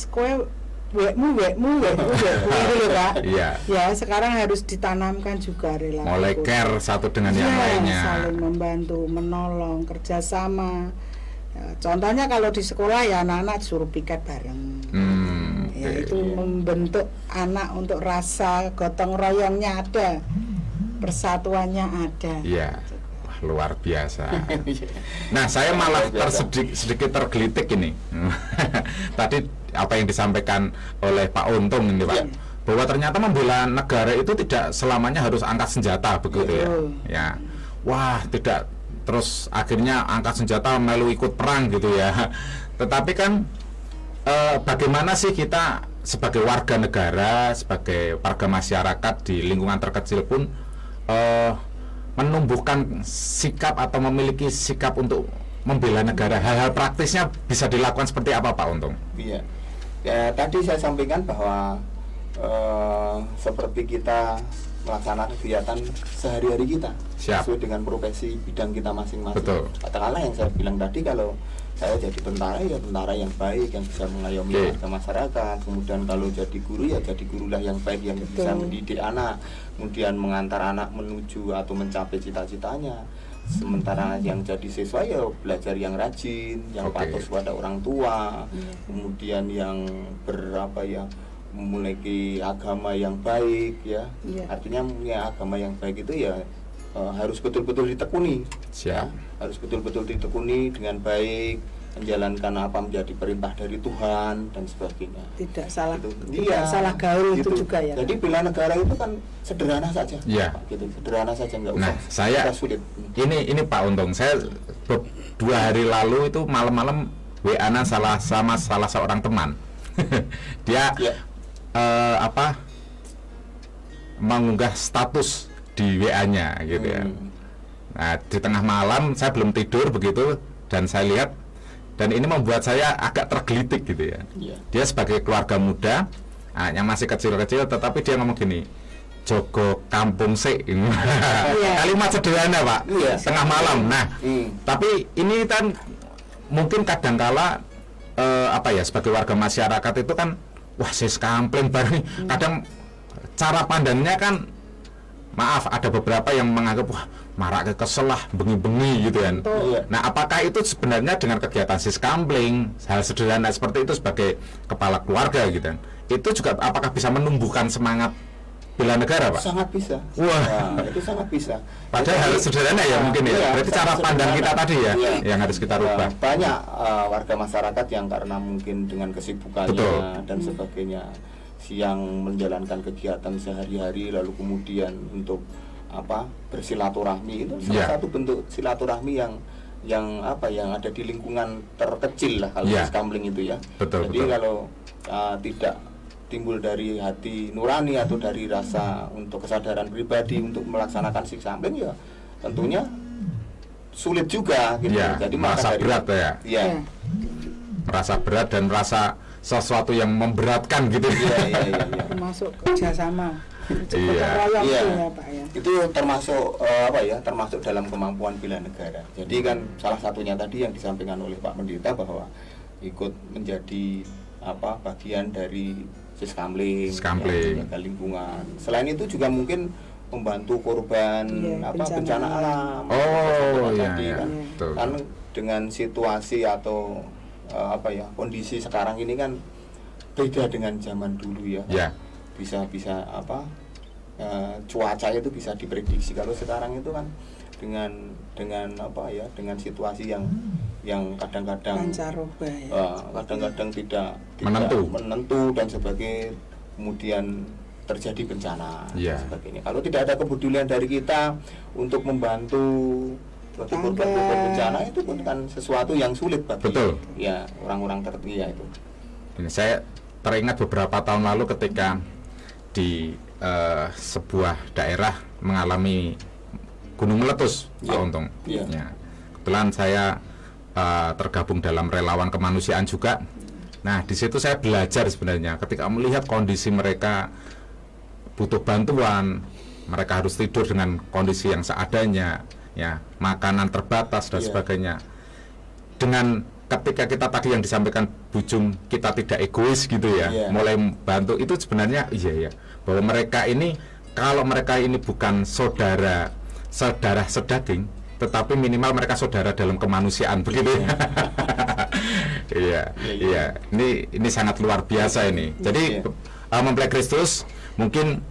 kowe wekmu gitu loh, Kak. Iya. Ya, sekarang harus ditanamkan juga rela. Mulai berkorban. care satu dengan yang Ya, lainnya. saling membantu, menolong, kerjasama. Ya, contohnya kalau di sekolah ya anak-anak suruh piket bareng. Ya, oke. itu membentuk anak untuk rasa gotong royongnya ada, persatuannya ada. Iya. Wah, luar biasa. Nah, saya malah sedikit tergelitik ini. Tadi apa yang disampaikan oleh Pak Untung ini Pak, bahwa ternyata membela negara itu tidak selamanya harus angkat senjata begitu ya. Ya. Wah, tidak terus akhirnya angkat senjata melu ikut perang gitu ya. Tetapi kan bagaimana sih kita sebagai warga negara, sebagai warga masyarakat di lingkungan terkecil pun menumbuhkan sikap atau memiliki sikap untuk membela negara. Hal-hal praktisnya bisa dilakukan seperti apa Pak Untung? Iya. Ya, tadi saya sampaikan bahwa seperti kita melaksanakan kegiatan sehari-hari kita. Siap. Sesuai dengan profesi bidang kita masing-masing. Betul. Katakanlah yang saya bilang tadi, kalau saya jadi tentara ya tentara yang baik yang bisa mengayomi warga masyarakat. Kemudian kalau jadi guru ya jadi gurulah yang baik yang bisa mendidik anak, kemudian mengantar anak menuju atau mencapai cita-citanya. Sementara yang jadi siswa ya belajar yang rajin, yang patuh pada orang tua, kemudian yang memiliki agama yang baik ya. Artinya punya agama yang baik itu ya harus betul-betul ditekuni. Siap. Harus betul-betul ditekuni dengan baik, menjalankan apa menjadi perintah dari Tuhan dan sebagainya. Tidak salah, Gitu. tidak salah gaul gitu. itu juga ya. Jadi bela negara itu kan sederhana saja. Iya. Gitu. Sederhana saja, nggak Nah, usah sulit. Ini Pak Untung, saya 2 hari lalu itu malam-malam WA-an sama salah seorang teman. Dia mengunggah status di WA-nya gitu ya. Nah, di tengah malam saya belum tidur begitu dan saya lihat, dan ini membuat saya agak tergelitik gitu ya. Dia sebagai keluarga muda, anaknya masih kecil-kecil, tetapi dia ngomong gini, jogo kampung sik. Kalimat sederhana Pak, tengah malam. Nah, tapi ini kan mungkin kadangkala sebagai warga masyarakat itu kan wah sis kampling bareng. Kadang cara pandangnya kan, maaf, ada beberapa yang menganggap wah marak kesel lah, bengi-bengi gitu kan. Nah, apakah itu sebenarnya dengan kegiatan siskampling, hal sederhana seperti itu sebagai kepala keluarga gitu kan, itu juga apakah bisa menumbuhkan semangat bela negara Pak? Sangat bisa. Wah, itu sangat bisa. Padahal hal sederhana ya mungkin ya. Berarti cara pandang kita tadi ya yang harus kita rubah. Banyak warga masyarakat yang karena mungkin dengan kesibukannya dan sebagainya, yang menjalankan kegiatan sehari-hari lalu kemudian untuk bersilaturahmi, itu salah satu bentuk silaturahmi yang ada di lingkungan terkecil lah kalau siskampling itu ya. Jadi kalau tidak timbul dari hati nurani atau dari rasa untuk kesadaran pribadi untuk melaksanakan siksa sampling, ya tentunya sulit juga gitu. Ya, Jadi merasa berat ya. Ya. Merasa berat dan merasa sesuatu yang memberatkan gitu. Iya. Termasuk kerjasama. Iya. Iya. Ya, Pak, ya. Itu termasuk termasuk dalam kemampuan bela negara. Jadi kan salah satunya tadi yang disampaikan oleh Pak Pendeta bahwa ikut menjadi bagian dari Siskamling, menjaga lingkungan. Selain itu juga mungkin membantu korban bencana alam. Iya. Kan dengan situasi atau kondisi sekarang ini kan beda dengan zaman dulu ya. Ya. Bisa cuaca itu bisa diprediksi. Kalau sekarang itu kan dengan situasi yang kadang-kadang pancaroba ya. Kadang-kadang tidak menentu dan sebagainya, kemudian terjadi bencana dan sebagainya. Kalau tidak ada kepedulian dari kita untuk membantu bagi korban bencana, itu pun kan sesuatu yang sulit bagi orang-orang tertentu itu. Ini saya teringat beberapa tahun lalu ketika di sebuah daerah mengalami gunung meletus, Pak Untung. Ya. Kebetulan saya tergabung dalam relawan kemanusiaan juga. Nah, di situ saya belajar sebenarnya ketika melihat kondisi mereka butuh bantuan, mereka harus tidur dengan kondisi yang seadanya, ya, makanan terbatas dan sebagainya. Dengan ketika kita tadi yang disampaikan Bujum, kita tidak egois gitu ya, mulai bantu, itu sebenarnya bahwa mereka ini, kalau mereka ini bukan saudara sedaging, tetapi minimal mereka saudara dalam kemanusiaan, begitu ya. Iya. Ini sangat luar biasa ini. Jadi mempelai Kristus mungkin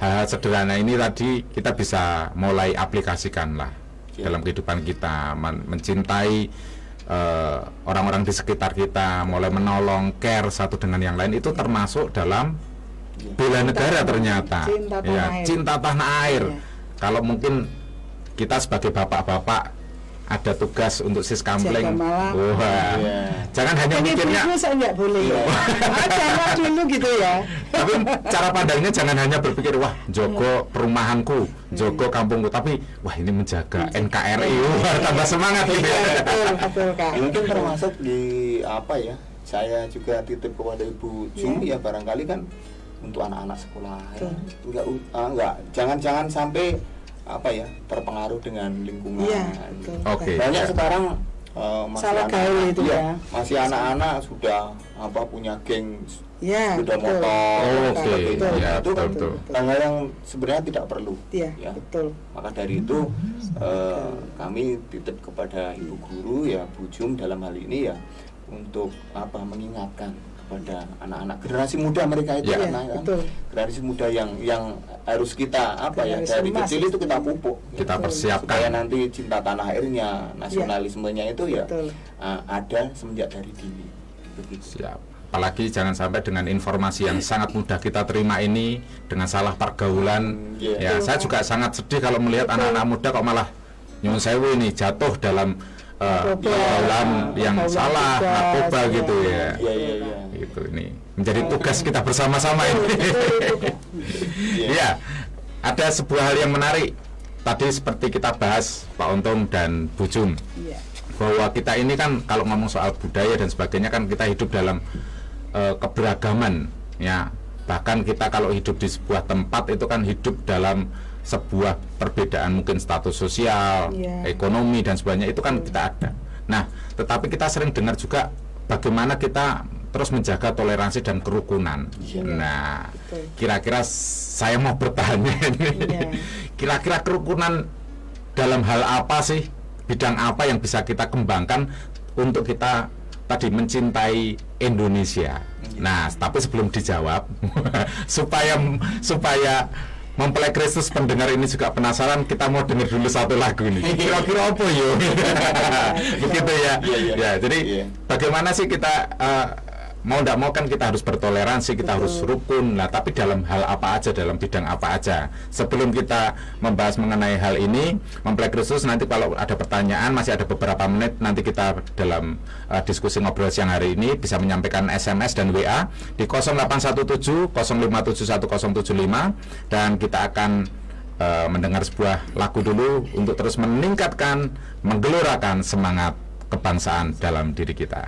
hal sederhana ini tadi kita bisa mulai aplikasikan lah dalam kehidupan kita, mencintai orang-orang di sekitar kita, mulai menolong, care satu dengan yang lain, itu termasuk dalam bela negara ternyata. Cinta tanah air. Kalau mungkin kita sebagai bapak-bapak ada tugas untuk Siskamling. Jangan hanya mikirnya saya nggak boleh. Jangan dulu gitu ya. Tapi cara pandangnya jangan hanya berpikir wah jogo perumahanku, jogo kampungku, tapi wah ini menjaga NKRI, tambah semangat gitu ya. Betul, Kak. Mungkin termasuk di saya juga titip kepada Ibu Jum ya, barangkali kan untuk anak-anak sekolah ya. Jangan sampai terpengaruh dengan lingkungan. Banyak sekarang masih anak-anak sudah punya geng sepeda motor. Itu hal yang sebenarnya tidak perlu. Betul. Maka dari itu kami titip kepada Ibu Guru ya, Bu Jum dalam hal ini ya, untuk mengingatkan kepada anak-anak generasi muda mereka itu generasi muda yang harus kita dari kecil itu kita pupuk, kita persiapkan supaya nanti cinta tanah airnya, nasionalismenya itu ada semenjak dari dini. Siap. Apalagi jangan sampai dengan informasi yang sangat mudah kita terima ini dengan salah pergaulan. Saya juga sangat sedih kalau melihat anak-anak muda kok malah nyuwun sewu ini jatuh dalam pergaulan yang salah, narkoba gitu ya. Itu ini menjadi tugas kita bersama-sama ini. Ada sebuah hal yang menarik tadi seperti kita bahas Pak Untung dan Bu Jum, bahwa kita ini kan kalau ngomong soal budaya dan sebagainya kan kita hidup dalam keberagaman ya. Bahkan kita kalau hidup di sebuah tempat itu kan hidup dalam sebuah perbedaan mungkin status sosial, ekonomi dan sebagainya, itu kan kita ada. Nah, tetapi kita sering dengar juga bagaimana kita terus menjaga toleransi dan kerukunan. Nah, kira-kira saya mau bertanya ini, kira-kira kerukunan dalam hal apa sih, bidang apa yang bisa kita kembangkan untuk kita tadi mencintai Indonesia. Nah, tapi sebelum dijawab supaya mempelai Kristus pendengar ini juga penasaran, kita mau dengar dulu satu lagu nih. Kira-kira apa yo? Begitu ya. Jadi bagaimana sih kita mau tidak mau kan kita harus bertoleransi, kita harus rukun. Nah, tapi dalam hal apa aja, dalam bidang apa aja. Sebelum kita membahas mengenai hal ini, mempelai Kristus, nanti kalau ada pertanyaan, masih ada beberapa menit, nanti kita dalam diskusi ngobrol siang hari ini bisa menyampaikan SMS dan WA di 0817 057 1075, dan kita akan mendengar sebuah lagu dulu untuk terus meningkatkan, menggelorakan semangat kebangsaan dalam diri kita.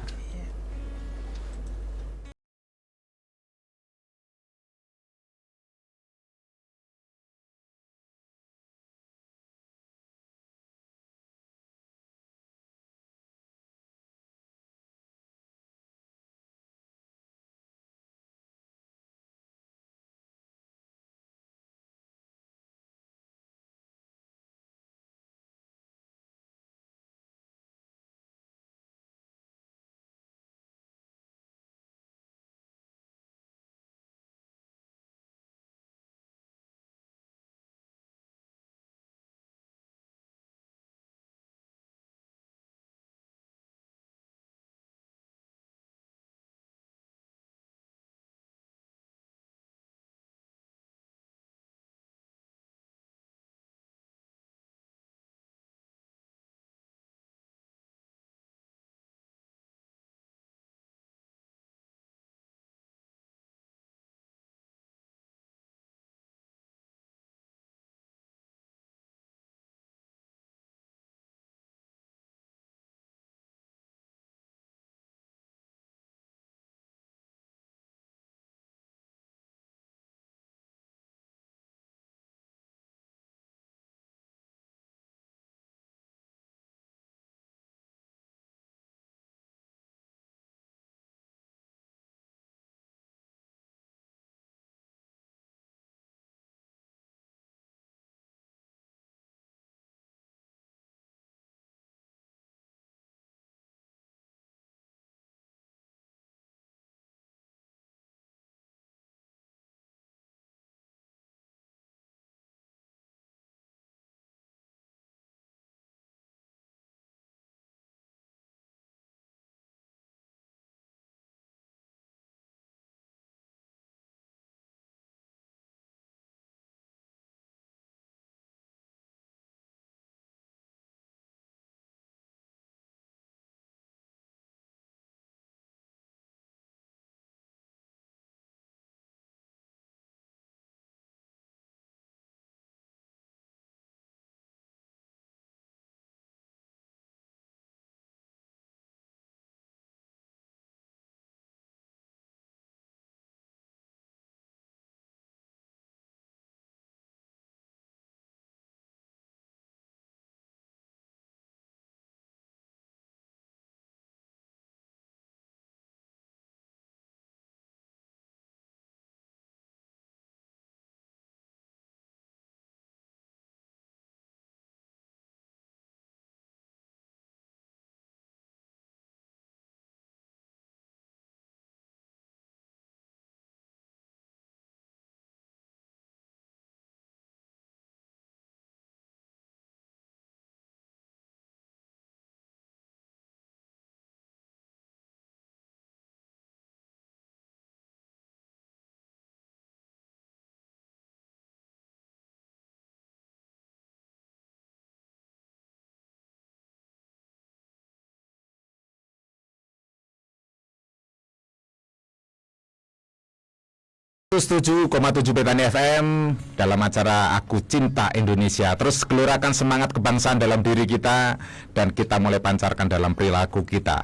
...107,7 Betani FM dalam acara Aku Cinta Indonesia. Terus gelorakan semangat kebangsaan dalam diri kita, dan kita mulai pancarkan dalam perilaku kita.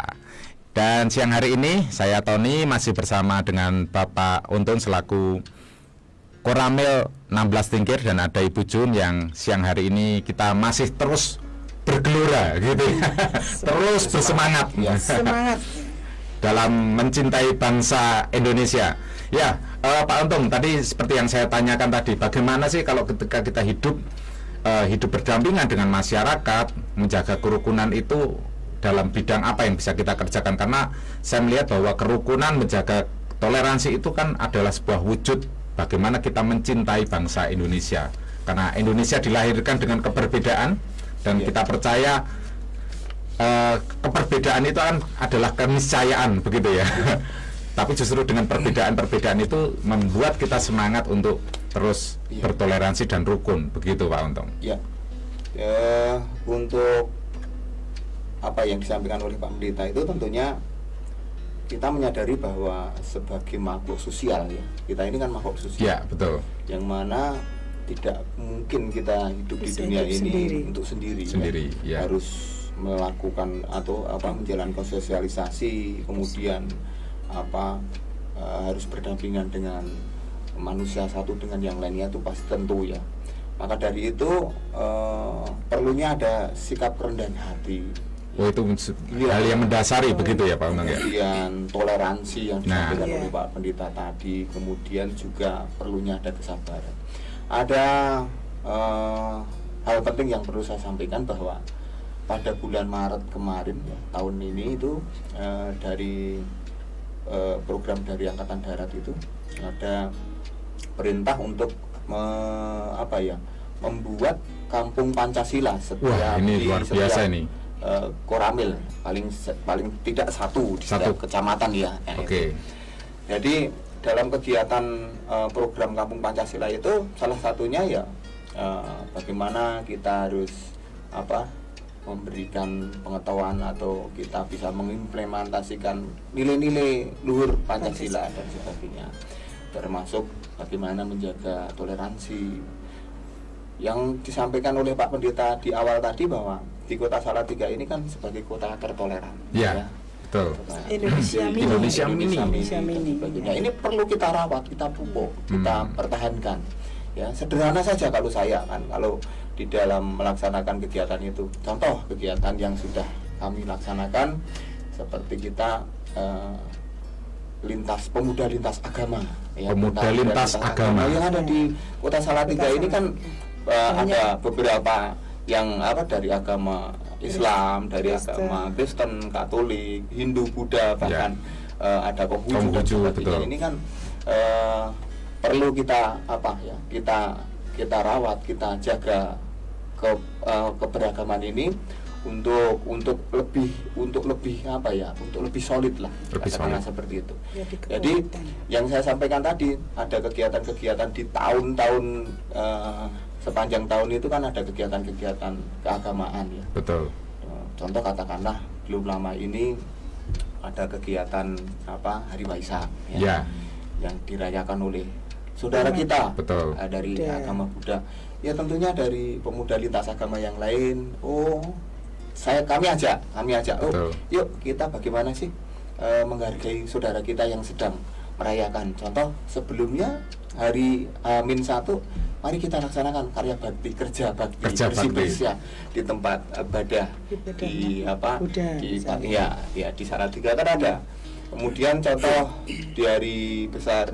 Dan siang hari ini saya Tony masih bersama dengan Bapak Untun selaku Koramil 16 Tingkir, dan ada Ibu Jun yang siang hari ini kita masih terus bergelora gitu ya. Terus bersemangat Semangat. dalam mencintai bangsa Indonesia. Ya, Pak Untung, tadi seperti yang saya tanyakan tadi, bagaimana sih kalau ketika kita hidup berdampingan dengan masyarakat, menjaga kerukunan itu dalam bidang apa yang bisa kita kerjakan? Karena saya melihat bahwa kerukunan, menjaga toleransi itu kan adalah sebuah wujud bagaimana kita mencintai bangsa Indonesia. Karena Indonesia dilahirkan dengan keberbedaan, dan kita percaya keperbedaan itu kan adalah keniscayaan, begitu ya. Tapi justru dengan perbedaan-perbedaan itu membuat kita semangat untuk terus bertoleransi dan rukun, begitu Pak Untung. Ya, untuk apa yang disampaikan oleh Pak Pendeta itu tentunya kita menyadari bahwa sebagai makhluk sosial ya, kita ini kan makhluk sosial. Ya, betul. Yang mana tidak mungkin kita hidup di dunia ini untuk sendiri. Ya. Harus melakukan atau menjalankan sosialisasi, kemudian harus berdampingan dengan manusia satu dengan yang lainnya, itu pasti tentu ya. Maka dari itu perlunya ada sikap kerendahan hati. Itu hal yang mendasari begitu ya Pak Untung ya. Kemudian toleransi yang disampaikan oleh Pak Pendeta tadi, kemudian juga perlunya ada kesabaran. Ada hal penting yang perlu saya sampaikan bahwa pada bulan Maret kemarin ya, tahun ini itu dari program dari Angkatan Darat itu ada perintah untuk membuat kampung Pancasila setiap ini luar biasa ini. Koramil paling tidak satu di setiap kecamatan ya. Oke. Jadi dalam kegiatan program Kampung Pancasila itu salah satunya ya bagaimana kita harus memberikan pengetahuan atau kita bisa mengimplementasikan nilai-nilai luhur Pancasila dan sebagainya, termasuk bagaimana menjaga toleransi yang disampaikan oleh Pak Pendeta di awal tadi, bahwa di Kota Salatiga ini kan sebagai kota tertoleran. Ya. Betul. Indonesia Mini. Ini perlu kita rawat, kita pupuk, kita pertahankan. Ya, sederhana saja kalau saya kan, kalau di dalam melaksanakan kegiatan itu, contoh kegiatan yang sudah kami laksanakan seperti kita pemuda lintas agama. Ya, pemuda lintas agama yang ada di Kota Salatiga ini kan ada beberapa yang dari agama Islam, dari agama Kristen, Katolik, Hindu, Buddha, bahkan ada Konghucu dan sebagainya. Ini kan perlu kita kita rawat, kita jaga keberagaman ini untuk lebih solid lah, katakanlah seperti itu. Jadi yang saya sampaikan tadi, ada kegiatan-kegiatan di tahun-tahun sepanjang tahun itu kan ada kegiatan-kegiatan keagamaan ya. Betul. Contoh katakanlah belum lama ini ada kegiatan Hari Waisak ya. Yang dirayakan oleh saudara kita. Betul. Dari agama Buddha. Ya tentunya dari pemuda lintas agama yang lain. Kami ajak. Yuk kita bagaimana sih menghargai saudara kita yang sedang merayakan. Contoh sebelumnya hari H-1, mari kita laksanakan karya bakti, kerja bakti bersih-bersih ya, di tempat ibadah di Salatiga kan ada. Kemudian contoh di hari besar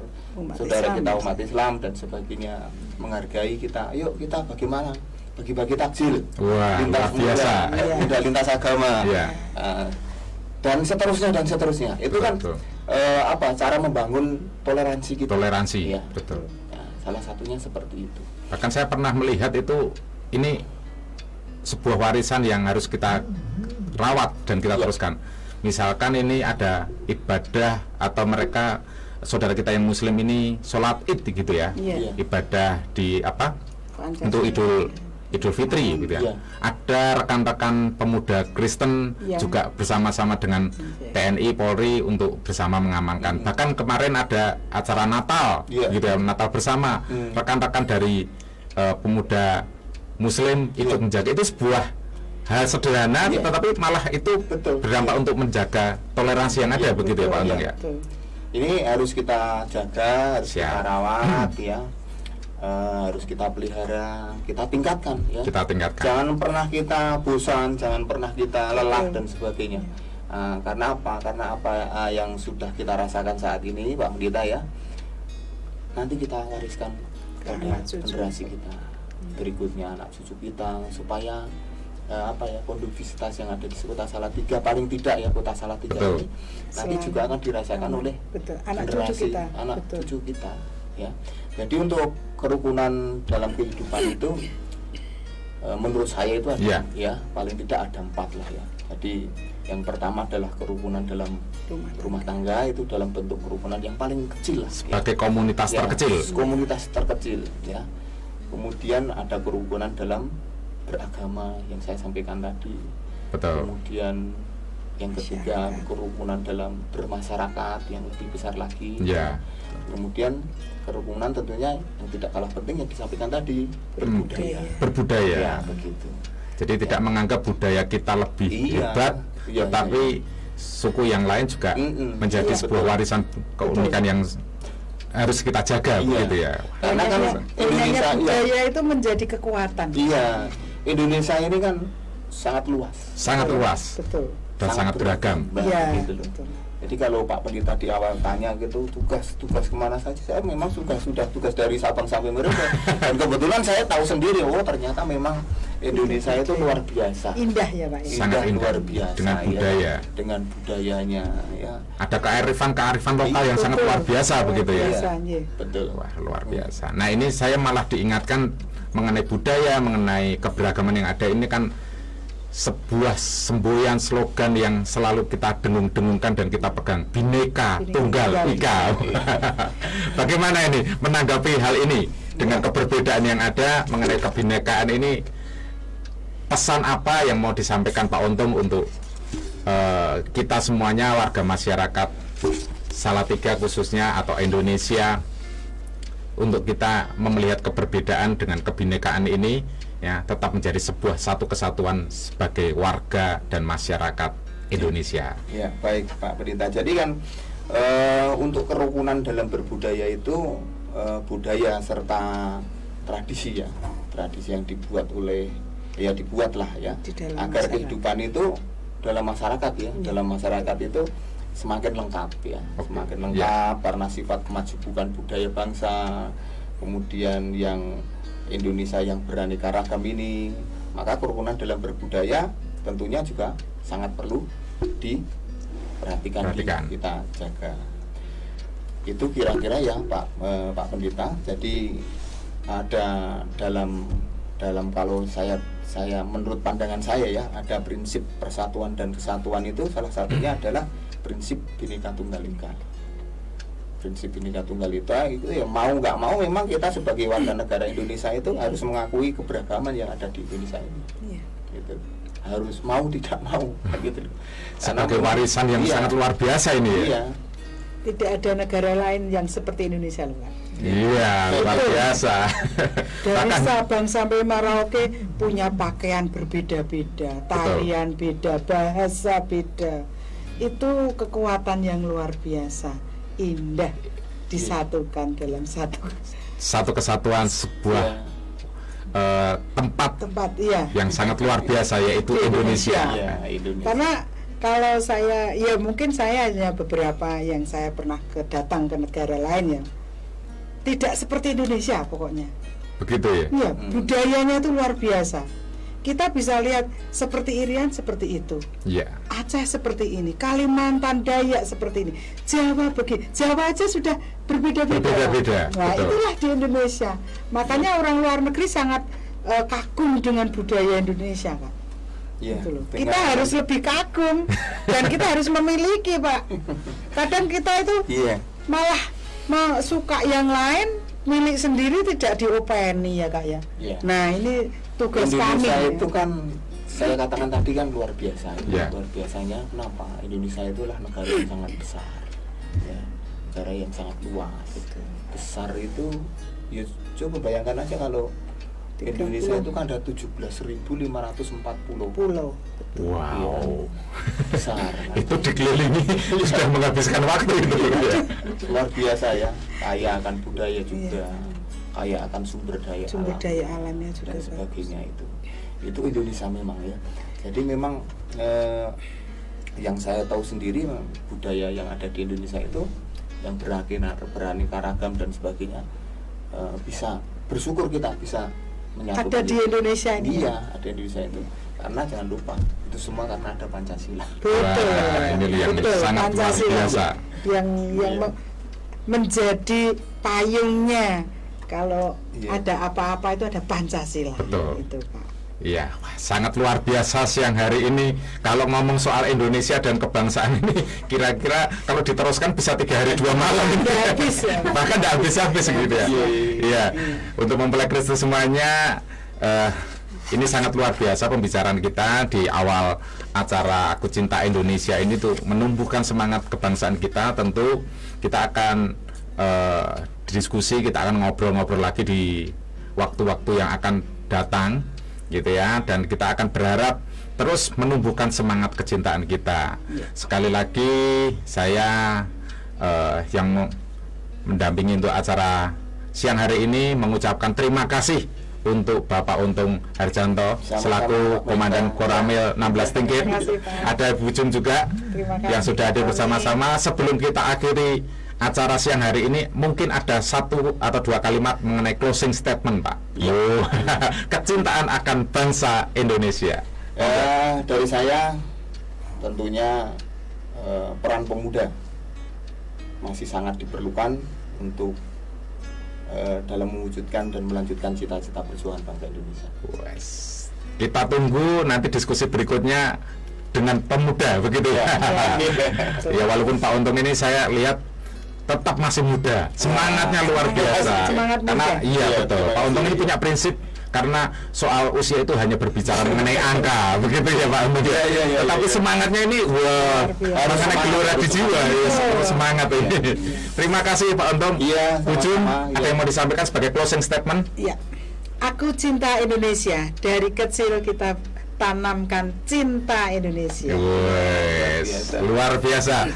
saudara kita umat Islam dan sebagainya, menghargai kita. Yuk kita bagaimana bagi-bagi takjil. Wah, luar biasa. Udah lintas agama. Dan seterusnya. Itu kan cara membangun toleransi kita. Toleransi. Ya. Betul. Salah satunya seperti itu. Bahkan saya pernah melihat ini sebuah warisan yang harus kita rawat dan kita teruskan. Misalkan ini ada ibadah atau mereka saudara kita yang Muslim ini sholat Id gitu ya, ibadah di untuk Idul Fitri gitu ya. Ada rekan-rekan pemuda Kristen juga bersama-sama dengan TNI Polri untuk bersama mengamankan. Bahkan kemarin ada acara Natal gitu ya, Natal bersama. Rekan-rekan dari pemuda Muslim ikut menjaga. Itu sebuah hal sederhana tetapi malah itu berdampak untuk menjaga toleransi yang ada begitu ya Pak Untung ya. Ini harus kita jaga, harus kita rawat ya. Harus kita pelihara, kita tingkatkan ya. Jangan pernah kita bosan, jangan pernah kita lelah dan sebagainya. Karena apa yang sudah kita rasakan saat ini Pak Pendeta ya, nanti kita wariskan pada generasi kita berikutnya, anak cucu kita, supaya kondusivitas yang ada di Kota Salatiga, paling tidak ya Kota Salatiga ini nanti juga akan dirasakan oleh generasi anak cucu kita ya. Jadi untuk kerukunan dalam kehidupan itu menurut saya itu ada Iya. ya paling tidak ada 4 lah ya. Jadi yang pertama adalah kerukunan dalam rumah tangga, itu dalam bentuk kerukunan yang paling kecil lah Sebagai komunitas ya, terkecil. komunitas terkecil ya. Kemudian ada kerukunan dalam beragama yang saya sampaikan tadi. Betul. Kemudian yang ketiga kerukunan dalam bermasyarakat yang lebih besar lagi. Ya. Kemudian kerukunan tentunya yang tidak kalah penting yang disampaikan tadi, berbudaya. Berbudaya. Ya, begitu. Jadi tidak menganggap budaya kita lebih Iya. hebat, Iya, tetapi suku yang lain juga menjadi Iya, sebuah betul. warisan keunikan yang harus kita jaga, Iya. begitu ya. Karena kan Indonesia budaya itu menjadi kekuatan. iya, Indonesia ini kan sangat luas Sangat luas Betul. dan sangat beragam. Iya. gitu loh. Betul. Jadi kalau Pak Pendeta di awal tanya gitu tugas kemana saja, saya memang sudah tugas dari Sabang sampai Merauke. Dan kebetulan saya tahu sendiri, oh ternyata memang Indonesia itu luar biasa. Indah ya Pak ya. Sangat indah luar biasa dengan budaya. ya, dengan budayanya ya. Ada kearifan lokal yang sangat Betul. luar biasa begitu ya. Biasa, iya. Betul. Wah, luar biasa. Nah, ini saya malah diingatkan mengenai budaya, mengenai keberagaman yang ada ini kan sebuah semboyan slogan yang selalu kita dengung-dengungkan dan kita pegang, Bhinneka Tunggal Ika. Bagaimana ini menanggapi hal ini dengan keberbedaan yang ada mengenai kebinekaan ini? Pesan apa yang mau disampaikan Pak Untung untuk kita semuanya warga masyarakat Salatiga khususnya atau Indonesia, untuk kita melihat keberbedaan dengan kebinekaan ini ya tetap menjadi sebuah satu kesatuan sebagai warga dan masyarakat Indonesia. Ya, baik Pak Pendeta. Jadi kan untuk kerukunan dalam berbudaya itu budaya serta tradisi ya. Tradisi yang dibuatlah ya Di dalam agar masyarakat. kehidupan itu dalam masyarakat ya, dalam masyarakat itu semakin lengkap ya, semakin lengkap karena sifat kemajuban budaya bangsa. Kemudian yang Indonesia yang beraneka ragam ini, maka kerukunan dalam berbudaya tentunya juga sangat perlu diperhatikan. Kita jaga. Itu kira-kira ya Pak Pendeta. Jadi ada dalam kalau saya menurut pandangan saya ya, ada prinsip persatuan dan kesatuan itu salah satunya adalah prinsip Bhinneka Tunggal Ika. Prinsip Bhinneka Tunggal Ika itu ya mau nggak mau memang kita sebagai warga negara Indonesia itu harus mengakui keberagaman yang ada di Indonesia ini. Iya. Gitu. Harus mau tidak mau gitu. Sebagai warisan yang sangat luar biasa ini ya. Iya. Tidak ada negara lain yang seperti Indonesia loh Pak. Iya, luar biasa. Dari Bahkan Sabang sampai Merauke punya pakaian berbeda-beda, tarian beda, bahasa beda. Itu kekuatan yang luar biasa, indah, disatukan dalam satu kesatuan sebuah tempat iya. yang sangat luar biasa yaitu Indonesia. Iya, Indonesia. Karena kalau saya, ya mungkin saya hanya beberapa yang saya pernah datang ke negara lain ya, tidak seperti Indonesia pokoknya. Begitu ya. Ya, budayanya itu luar biasa. Kita bisa lihat seperti Irian seperti itu, Iya. Aceh seperti ini, Kalimantan, Dayak seperti ini, Jawa begini, Jawa aja sudah berbeda-beda. Berbeda-beda, Nah, betul. itulah di Indonesia. Makanya orang luar negeri sangat kagum dengan budaya Indonesia kan. Iya, Gitu loh. dengan- Kita harus lebih kagum dan kita harus memiliki Pak. Kadang kita itu Iya. malah mau suka yang lain, milik sendiri tidak diopeni ya Kak ya. Iya. Nah ini tugas kami. Indonesia ya. itu kan saya katakan tadi kan luar biasa. Ya. Luar biasanya kenapa? Indonesia itulah negara yang sangat besar. Ya, negara yang sangat luas. Besar itu ya coba bayangkan aja kalau 30. Indonesia itu kan ada 17.540 Pulau. Wow. besar. Kan? Itu dikelilingi sudah menghabiskan waktu itu ya. Luar biasa ya. Kaya akan budaya juga. Kaya akan sumber daya Sumber alam. daya alamnya juga Dan bagus. sebagainya itu Indonesia memang ya. Jadi memang yang saya tahu sendiri budaya yang ada di Indonesia itu yang beraneka ragam dan sebagainya, bisa bersyukur kita bisa menyatu. Ada di Indonesia ini. Iya, ada di Indonesia itu. Karena jangan lupa itu semua karena ada Pancasila. Betul. Wah, ini yang Betul, sangat luar Pancasila biasa. yang Iya. menjadi payungnya kalau Iya. ada apa-apa itu ada Pancasila. Betul. Itu Pak. Iya, wah, sangat luar biasa siang hari ini. Kalau ngomong soal Indonesia dan kebangsaan ini, kira-kira kalau diteruskan bisa 3 hari 2 malam. Nggak habis ya. Bahkan tidak habis-habis gitu ya. Iya. Untuk mempelai Kristus semuanya, ini sangat luar biasa pembicaraan kita di awal acara Aku Cinta Indonesia ini tuh menumbuhkan semangat kebangsaan kita. Tentu kita akan diskusi, kita akan ngobrol-ngobrol lagi di waktu-waktu yang akan datang gitu ya, dan kita akan berharap terus menumbuhkan semangat kecintaan kita. Sekali lagi saya yang mendampingi untuk acara siang hari ini mengucapkan terima kasih untuk Bapak Untung Harjanto selaku Komandan Koramil 16 Tingkir. Ada Ibu Jum juga yang sudah hadir bersama-sama. Sebelum kita akhiri acara siang hari ini, mungkin ada 1 atau 2 kalimat mengenai closing statement, Pak. Kecintaan akan bangsa Indonesia. Dari saya tentunya peran pemuda masih sangat diperlukan untuk dalam mewujudkan dan melanjutkan cita-cita perjuangan bangsa Indonesia. Kita tunggu nanti diskusi berikutnya dengan pemuda, begitu ya. Ya, walaupun Pak Untung ini saya lihat tetap masih muda, semangatnya luar biasa. Karena iya betul, Pak Untung ini punya prinsip, karena soal usia itu hanya berbicara mengenai angka, begitu ya Pak Untung. Tetapi semangatnya ini wah, rasanya gelora di jiwa, semangat ini. Terima kasih Pak Untung. Bu Jum, ada yang mau disampaikan sebagai closing statement? Iya. Aku cinta Indonesia. Dari kecil kita tanamkan cinta Indonesia. Luar biasa.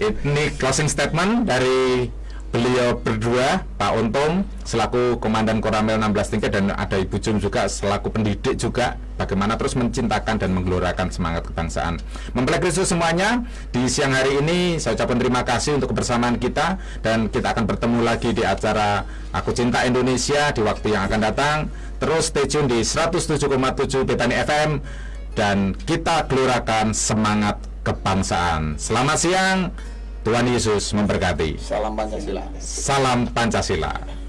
Ini closing statement dari beliau berdua, Pak Untung selaku Komandan Koramil 16 Tingkat, dan ada Ibu Jum juga selaku pendidik juga, bagaimana terus mencintakan dan menggelorakan semangat kebangsaan. Mempelai Kristus semuanya, di siang hari ini saya ucapkan terima kasih untuk kebersamaan kita, dan kita akan bertemu lagi di acara Aku Cinta Indonesia di waktu yang akan datang. Terus stay tune di 107,7 Betani FM, dan kita gelorakan semangat kebangsaan. Selamat siang, Tuhan Yesus memberkati. Salam Pancasila. Salam Pancasila.